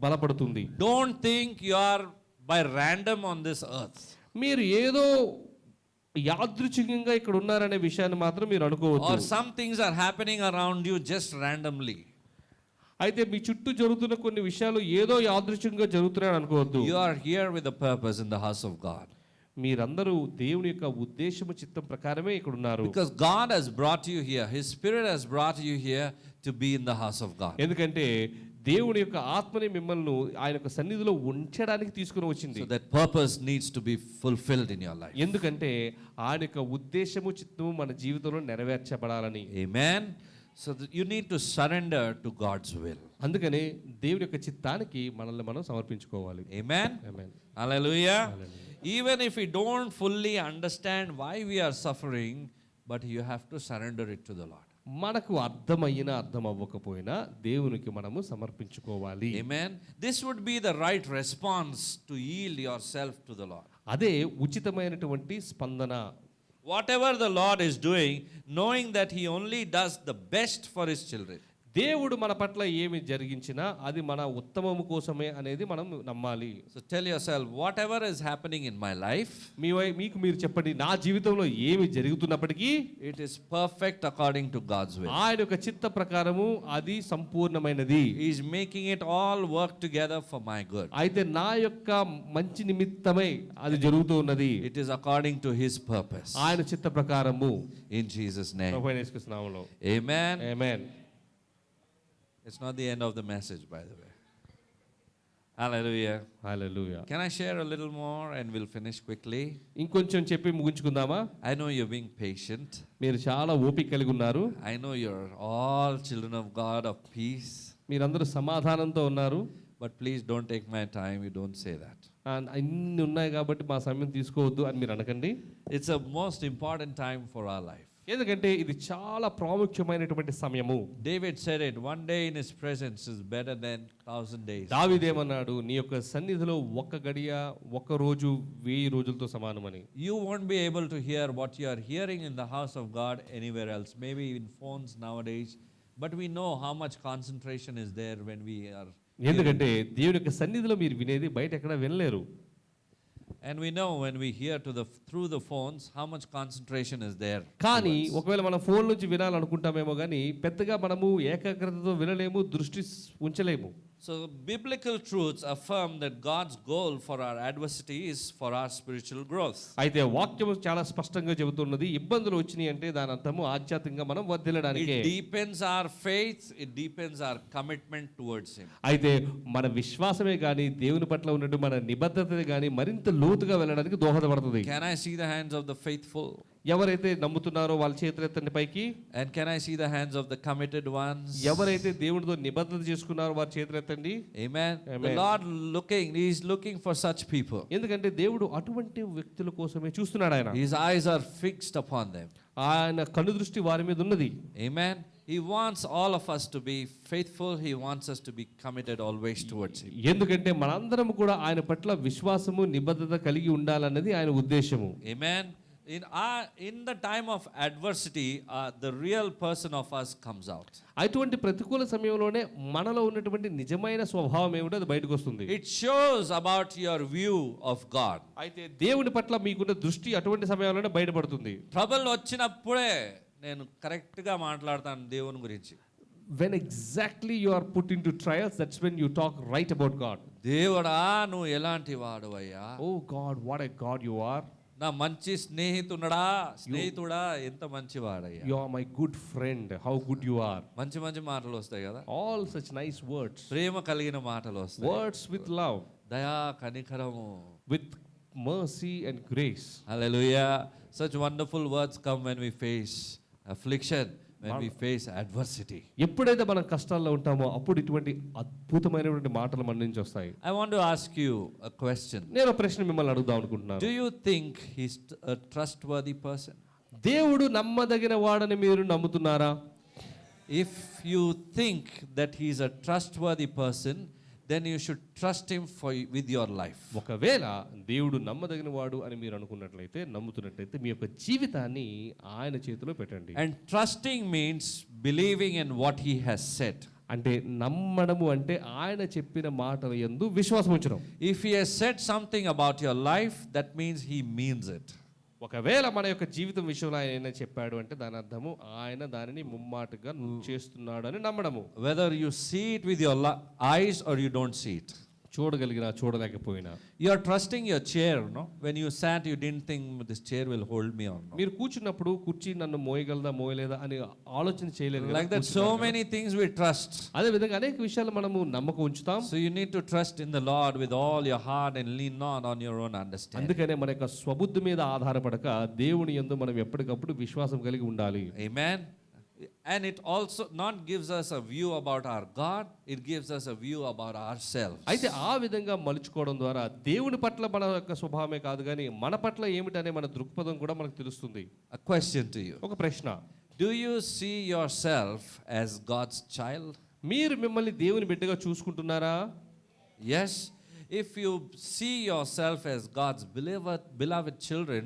బలపడుతుంది. Don't think you are by random on this earth. మీరు ఏదో యాదృచ్ఛికంగా ఇక్కడ ఉన్నారనే విషయాన్ని మాత్రం మీరు అనుకోవద్దు. Or some things are happening around you just randomly. అయితే మీ చుట్టూ జరుగుతున్న కొన్ని విషయాలు ఏదో యాదృచ్ఛికంగా జరుగుతున్నాయని అనుకోవద్దు. You are here with a purpose in the house of God. మీరందరూ దేవుని యొక్క ఉద్దేశము చిత్తం ప్రకారమే ఇక్కడ ఉన్నారు. Because God has brought you here. His Spirit has brought you here to be in the house of God. ఎందుకంటే దేవుని యొక్క ఆత్మని మిమ్మల్ని ఆయన యొక్క సన్నిధిలో ఉంచడానికి తీసుకుని వచ్చింది. So that purpose needs to be fulfilled in your life. ఎందుకంటే ఆయన యొక్క ఉద్దేశము చిత్తము మన జీవితంలో నెరవేర్చబడాలని. Amen. So you need to surrender to God's will. అందుకనే దేవుని యొక్క చిత్తానికి మనల్ని మనం సమర్పించుకోవాలి. Amen. Amen. Hallelujah. Even if we don't fully understand why we are suffering, but you have to surrender it to the Lord. మనకు అర్థమైనా అర్థం అవ్వకపోయినా దేవునికి మనము సమర్పించుకోవాలి. Amen. This would be the right response to yield yourself to the Lord. అదే ఉచితమైనటువంటి స్పందన. Whatever the Lord is doing, knowing that He only does the best for His children. దేవుడు మన పట్ల ఏమి జరిగించినా అది మన ఉత్తమము కోసమే అనేది మనం నమ్మాలి. So tell yourself, whatever is happening in my life, మీకు మీరు చెప్పండి, నా జీవితంలో ఏమి జరుగుతున్నప్పటికీ it is perfect according to God's will. ఆయన యొక్క చిత్త ప్రకారము అది సంపూర్ణమైనది. He is making it all work together for my good. అయితే నా యొక్క మంచి నిమిత్తమై అది జరుగుతూ ఉన్నది. It is according to His purpose. ఆయన చిత్త ప్రకారము. In Jesus' name. ప్రభువైన యేసుక్రీస్తు నామములో. Amen. Amen. It's not the end of the message, by the way. Hallelujah. Hallelujah. Can I share a little more and we'll finish quickly? ఇంకొంచెం చెప్పి ముగించుకుందామా? I know you're being patient. మీరు చాలా ఓపిక కలిగి ఉన్నారు. I know you're all children of God of peace. మీరందరూ సమాధానంతో ఉన్నారు. But please don't take my time. You don't say that. ఇన్ని ఉన్నాయి కాబట్టి మా సమయం తీసుకోవద్దు అని మీరు అనకండి. It's a most important time for our life. ఎందుకంటే ఇది చాలా ప్రాముఖ్యమైనటువంటి సమయము. David said it, one day in His presence is better than 1,000 days. దావీదేమన్నాడు, నీ యొక్క సన్నిధిలో ఒక్క గడియ ఒక్క రోజు 1000 రోజులతో సమానమని. You won't be able to hear what you are hearing in the house of God anywhere else. Maybe in phones nowadays. But we know how much concentration is there when we are. ఎందుకంటే దేవుని యొక్క సన్నిధిలో మీరు వినేది బయట ఎక్కడ వినలేరు. And we know when we hear through the phones how much concentration is there. కానీ ఒకవేళ మనం ఫోన్ నుంచి వినాలనుకుంటామేమో కానీ పెద్దగా మనము ఏకాగ్రతతో వినలేము, దృష్టి ఉంచలేము. So biblical truths affirm that God's goal for our adversity is for our spiritual growth. అయితే వాక్యము చాలా స్పష్టంగా చెబుతున్నది, ఇబ్బందులు వచ్చినాయి అంటే దాని అర్థము ఆధ్యాత్మికంగా మనం వర్ధిల్లడానికే. It deepens our faith, it deepens our commitment towards Him. అయితే మన విశ్వాసమే కానీ దేవుని పట్ల ఉన్నట్టు మన నిబద్ధత కానీ మరింత లోతుగా వెళ్ళడానికి దోహదపడుతుంది. Can I see the hands of the faithful? ఎవరైతే నమ్ముతున్నారో వాళ్ళ చేతులు ఎత్తండి పైకి. And can I see the hands of the committed ones? ఎవరైతే దేవునితో నిబద్ధత చేసుకున్నారో వారి చేతులు ఎత్తండి. Amen. Amen. The Lord He is looking for such people. ఎందుకంటే దేవుడు అటువంటి వ్యక్తుల కోసమే చూస్తున్నాడు. ఆయన His eyes are fixed upon them. ఆయన కన్ను దృష్టి వారి మీద ఉన్నది. Amen. He wants all of us to be faithful. He wants us to be committed always towards Him. ఎందుకంటే మనందరం కూడా ఆయన పట్ల విశ్వాసము నిబద్ధత కలిగి ఉండాలన్నది ఆయన ఉద్దేశము. Amen. in the time of adversity, the real person of us comes out. అటువంటి ప్రతికూల సమయంలోనే మనలో ఉన్నటువంటి నిజమైన స్వభావం ఏమిటో అది బయటకు వస్తుంది. It shows about your view of God. అయితే దేవుని పట్ల మీకున్న దృష్టి అటువంటి సమయంలోనే బయటపడుతుంది. ట్రబుల్ వచ్చినప్పుడే నేను కరెక్ట్గా మాట్లాడతాను దేవుని గురించి. When exactly you are put into trials, that's when you talk right about God. దేవుడా నువ్వు ఎలాంటి వాడువయ్యా, Oh God, what a God you are. నా మంచి స్నేహితుడా ఎంత మంచివాడయ్యా, You are my good friend, how good you are. మంచి మంచి మాటలు వస్తాయి కదా, All such nice words. ప్రేమ కలిగిన మాటలు వస్తాయి, Words with love, దయా కనికరము, with mercy and grace. Hallelujah. Such wonderful words come when we face affliction, when we face adversity. ఎప్పుడైతే మనం కష్టాల్లో ఉంటామో అప్పుడు ఇటువంటి అద్భుతమైనటువంటి మాటలు మన నుంచి వస్తాయి. I want to ask you a question. నేను ఒక ప్రశ్న మిమ్మల్ని అడుగుదాం అనుకుంటున్నాను. Do you think he's a trustworthy person? దేవుడు నమ్మదగిన వాడని మీరు నమ్ముతున్నారా? If you think that he's a trustworthy person, then you should trust him with your life. ఒకవేళ దేవుడు నమ్మదగిన వాడు అని మీరు అనుకున్నట్లయితే, నమ్ముతున్నట్లయితే మీ యొక్క జీవితాన్ని ఆయన చేతిలో పెట్టండి. And trusting means believing in what he has said. అంటే నమ్మడము అంటే ఆయన చెప్పిన మాటల యందు విశ్వాసం ఉంచడం. If he has said something about your life, that means he means it. ఒకవేళ మన యొక్క జీవితం విషయంలో ఆయన చెప్పాడు అంటే దాని అర్థము ఆయన దానిని ముమ్మాటుగా చేస్తున్నాడు అని నమ్మడము. Whether you see it with your eyes or you don't see it. చూడగలిగినా చూడలేకపోయినా. You are trusting your chair, no? When you sat, you didn't think this chair will hold me or not. మీరు కూర్చున్నప్పుడు కుర్చీ నన్ను మోయగలదా మోయలేదా అని ఆలోచన చేయలేదు. Like that, so many things we trust. అదే విధంగా అనేక విషయాలు మనము నమ్మకం ఉంచుతాం. So you need to trust in the Lord with all your heart and lean not on your own understanding. అందుకనే మన యొక్క స్వబుద్ధి మీద ఆధారపడక దేవుని యందు మనం ఎప్పటికప్పుడు విశ్వాసం కలిగి ఉండాలి. Amen. And it also not gives us a view about our God, it gives us a view about ourselves. అయితే ఆ విధంగా మలుచుకోవడం ద్వారా దేవుని పట్ల మన యొక్క స్వభావమే కాదు కానీ మన పట్ల ఏమిటనే మన దృక్పథం కూడా మనకు తెలుస్తుంది. A question to you. ఒక ప్రశ్న. Do you see yourself as God's child? మీరు మిమ్మల్ని దేవుని బిడ్డగా చూసుకుంటున్నారా? Yes. If you see yourself as God's beloved children,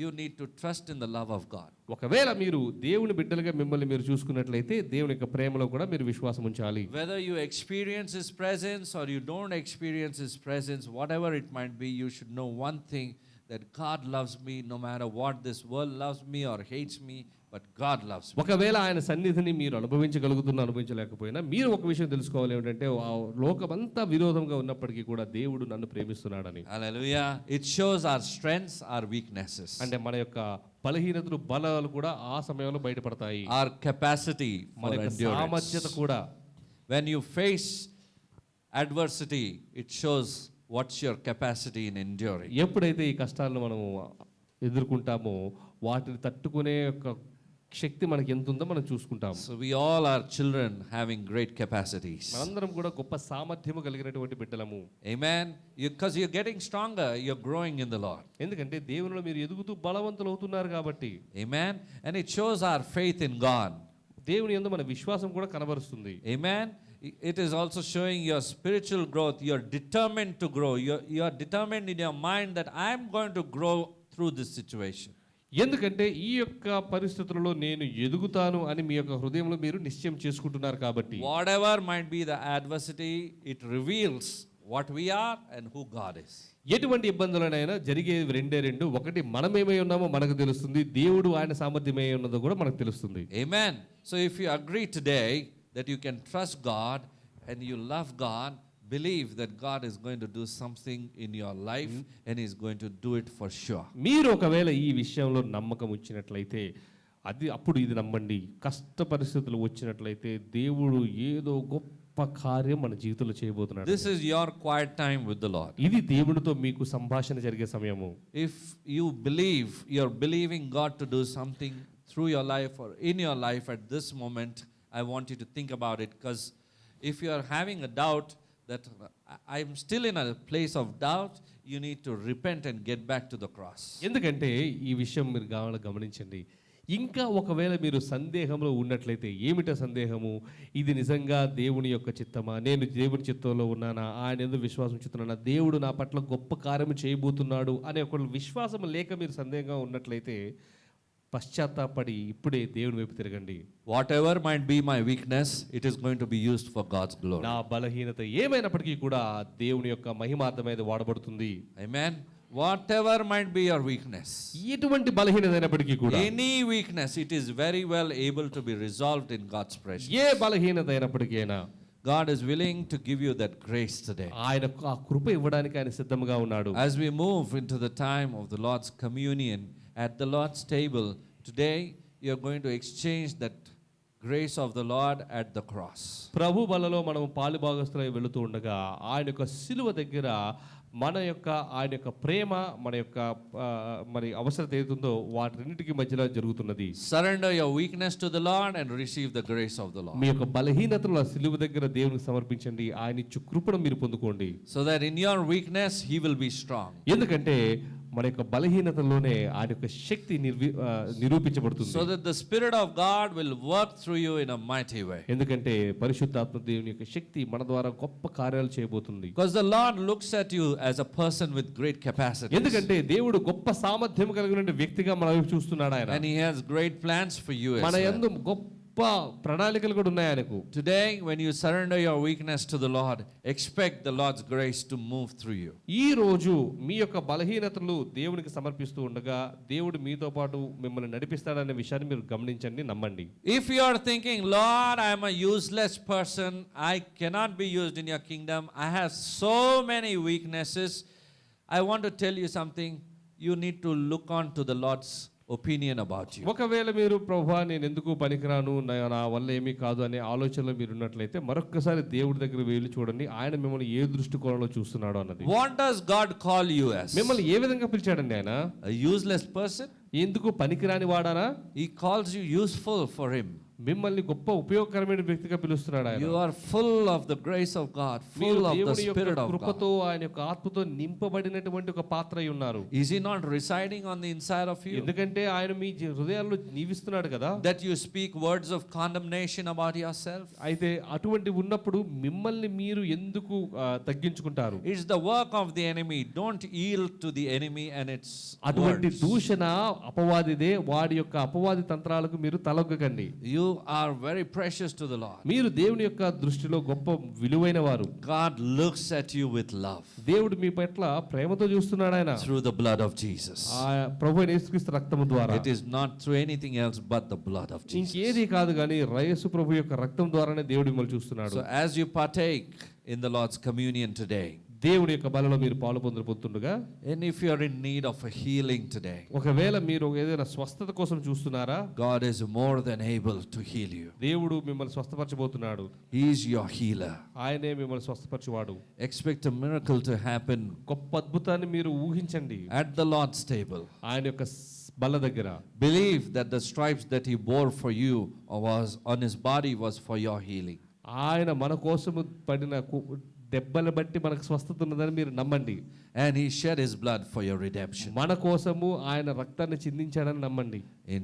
you need to trust in the love of God. ఒకవేళ మీరు దేవుని బిడ్డలుగా మిమ్మల్ని మీరు చూసుకున్నట్లయితే దేవుని యొక్క ప్రేమలో కూడా మీరు విశ్వాసం ఉంచాలి. Whether you experience his presence or you don't experience his presence, whatever it might be, you should know one thing, that God loves me no matter what this world loves me or hates me, but God loves me. ఒకవేళ ఆయన సన్నిధిని మీరు అనుభవించలేకపోయినా మీరు ఒక విషయం తెలుసుకోవాలి ఏమిటంటే ఆ లోకమంతా విరోధంగా ఉన్నప్పటికీ కూడా దేవుడు నన్ను ప్రేమిస్తున్నాడని. Hallelujah. It shows our strengths, our weaknesses. అంటే మన యొక్క బలహీనతలు బలాలు కూడా ఆ సమయంలో బయటపడతాయి. Our capacity మన for యొక్క endurance. సామర్థ్యత కూడా. When you face adversity, it shows what's your capacity in enduring. ఎప్పుడైతే ఈ కష్టాలను మనం ఎదుర్కొంటామో వాటిని తట్టుకునే యొక్క శక్తి మనకి ఎంత ఉందో మనం చూసుకుంటాం. So we all are children having great capacities. మనందరం కూడా గొప్ప సామర్థ్యము కలిగినటువంటి బిడ్డలము. Amen. Because you're getting stronger, you're growing in the Lord. ఎందుకంటే దేవునిలో మీరు ఎదుగుతూ బలవంతులు అవుతున్నారు కాబట్టి. Amen. And it shows our faith in God. దేవుని యందు మన విశ్వాసం కూడా కనబరుస్తుంది. Amen. It is also showing your spiritual growth. You're determined to grow. You're determined in your mind that I'm going to grow through this situation. ఎందుకంటే ఈ యొక్క పరిస్థితులలో నేను ఎదుగుతాను అని మీ యొక్క హృదయంలో మీరు నిశ్చయం చేసుకుంటున్నారు కాబట్టి. Whatever might be the adversity, it reveals what we are and who God is. ఎటువంటి ఇబ్బందులనైనా జరిగేవి రెండు. ఒకటి మనమేమై ఉన్నామో మనకు తెలుస్తుంది, దేవుడు ఆయన సామర్థ్యమై ఉన్నదో కూడా మనకు తెలుస్తుంది. Amen. So if you agree today that you can trust God and you love God, believe that God is going to do something in your life and he's going to do it for sure. మీరు ఒకవేళ ఈ విషయంలో నమ్మకం ఉంచినట్లయితే అప్పుడు ఇది నమ్మండి, కష్ట పరిస్థితులు వచ్చినట్లయితే దేవుడు ఏదో గొప్ప కార్యం మన జీవితంలో చేయబోతున్నాడు. This is your quiet time with the Lord. ఇది దేవుడితో మీకు సంభాషణ జరిగే సమయము. If you believe, you're believing God to do something through your life or in your life at this moment, I want you to think about it, because if you are having a doubt that I'm still in a place of doubt, you need to repent and get back to the cross. ఎందుకంటే ఈ విషయం మీరు గమనించండి, ఇంకా ఒకవేళ మీరు సందేహంలో ఉన్నట్లయితే ఏమిటా సందేహము? ఇది నిజంగా దేవుని యొక్క చిత్తమా? నేను దేవుని చిత్తంలో ఉన్నానా? ఆయన ఎందుకు విశ్వాసం ఉంచుతున్నానా? దేవుడు నా పట్ల గొప్ప కార్యము చేయబోతున్నాడు అనే ఒక విశ్వాసం లేక మీరు సందేహంగా ఉన్నట్లయితే పశ్చాత్తాపడి ఇప్పుడే దేవుని వైపు తిరగండి. Whatever might be my weakness, it is going to be used for God's glory. నా బలహీనత ఏమైనప్పటికీ కూడా దేవుని యొక్క మహిమార్థమైనది వాడబడుతుంది. Amen. Whatever might be your weakness, ఎటువంటి బలహీనత అయినప్పటికీ కూడా, any weakness, it is very well able to be resolved in God's presence. ఏ బలహీనత అయినప్పటికైనా God is willing to give you that grace today. ఆయనకు ఆ కృప ఇవ్వడానికి ఆయన సిద్ధంగా ఉన్నాడు. As we move into the time of the Lord's communion at the Lord's table, today you are going to exchange that grace of the Lord at the cross. ప్రభు బలలో మనం పాలుభాగస్తులై వెళుతూ ఉండగా ఆయన యొక్క సిలువ దగ్గర ఆయన యొక్క ప్రేమ, మన యొక్క మరి అవసరత ఏదుందో వాటిన్నిటికీ మధ్యలో జరుగుతున్నది. Surrender your weakness to the Lord and receive the grace of the Lord. మీ యొక్క బలహీనతను ఆ సిలువ దగ్గర దేవునికి సమర్పించండి. ఆయన ఇచ్చు కృపను మీరు పొందుకోండి. So that in your weakness he will be strong. ఎందుకంటే మన యొక్క బలహీనతలోనే ఆయన యొక్క శక్తి నిరూపించబడుతుంది. So that the Spirit of God will work through you in a mighty way. ఎందుకంటే పరిశుద్ధాత్మ దేవుని యొక్క శక్తి మన ద్వారా గొప్ప కార్యాలు చేయబోతుంది. Because the Lord looks at you as a person with great capacity. ఎందుకంటే దేవుడు గొప్ప సామర్థ్యం కలిగిన వ్యక్తిగా మన వైపు చూస్తున్నాడు ఆయన. And he has great plans for you as మన well. యందు గొప్ప ప్రణాళికలు కూడా ఉన్నాయి ఆయనకు. Today when you surrender your weakness to the Lord, expect the Lord's grace to move through you. ఈ రోజు మీ యొక్క బలహీనతలు దేవునికి సమర్పిస్తూ ఉండగా దేవుడు మీతో పాటు మిమ్మల్ని నడిపిస్తాడనే విషయాన్ని మీరు గమనించండి, నమ్మండి. If you are thinking, Lord, I am a useless person, I cannot be used in your kingdom, I have so many weaknesses, I want to tell you something, you need to look on to the Lord's opinion about you. ఒకవేళ మీరు ప్రభువా నేను ఎందుకు పనికిరాను, నా వల్ల ఏమీ కాదు అనే ఆలోచనలో మీరు ఉన్నట్లయితే మరొక్కసారి దేవుడి దగ్గర వెళ్ళి చూడండి, ఆయన మిమ్మల్ని ఏ దృష్టికోణంలో చూస్తున్నాడు అన్నది. What does God call you as? మిమ్మల్ని ఏ విధంగా పిలిచాడండి ఆయన? A useless person? ఎందుకు పనికిరాని వాడానా? He calls you useful for him. మిమ్మల్ని గొప్ప ఉపయోగకరమైన వ్యక్తిగా పిలుస్తున్నాడు ఆయన. You are full of the grace of God, full of the Spirit of God. కృపతో ఆయన యొక్క ఆత్మతో నింపబడినటువంటి ఒక పాత్ర అయి ఉన్నారు. Is he not residing on the inside of you? ఎందుకంటే ఆయన మీ హృదయాల్లో జీవిస్తున్నాడు కదా. That you speak words of condemnation about yourself? అయితే అటువంటి ఉన్నప్పుడు మిమ్మల్ని మీరు ఎందుకు తగ్గించుకుంటారు? It's the work of the enemy. Don't yield to the enemy and its అటువంటి words. దూషణ అపవాదిదే, వాడి యొక్క అపవాది తంత్రాలకు మీరు తలొగ్గకండి. You are very precious to the Lord. మీరు దేవుని యొక్క దృష్టిలో గొప్ప విలువైన వారు. God looks at you with love. దేవుడు మీ పట్ల ప్రేమతో చూస్తున్నాడు ఆయన. Through the blood of Jesus. ప్రభువైన యేసుక్రీస్తు రక్తము ద్వారా. It is not through anything else but the blood of Jesus. ఇంకేది కాదు కానీ యేసు ప్రభు యొక్క రక్తం ద్వారానే దేవుడు మిమ్మల్ని చూస్తున్నాడు. So as you partake in the Lord's communion today, దేవుడి యొక్క బలలో మీరు పాలు పొందుతుండగా, and if you are in need of a healing today, ఒకవేళ మీరు ఏదైనా స్వస్థత కోసం చూస్తున్నారా, God is more than able to heal you. దేవుడు మిమ్మల్ని స్వస్థపరచబోతున్నాడు. He is your healer. ఆయనే మిమ్మల్ని స్వస్థపరచువాడు. Expect a miracle to happen గొప్ప అద్భుతాన్ని మీరు ఊహించండి at the Lord's table. ఆయన యొక్క బల్ల దగ్గర. Believe that the stripes that he bore for you was on his body was for your healing. ఆయన మన కోసము పడిన దెబ్బలు బట్టి మనకు స్వస్థత ఉన్నదని మీరు నమ్మండి. And he shed his blood for your redemption. మన కోసము ఆయన రక్తాన్ని చిందించాడని నమ్మండి. In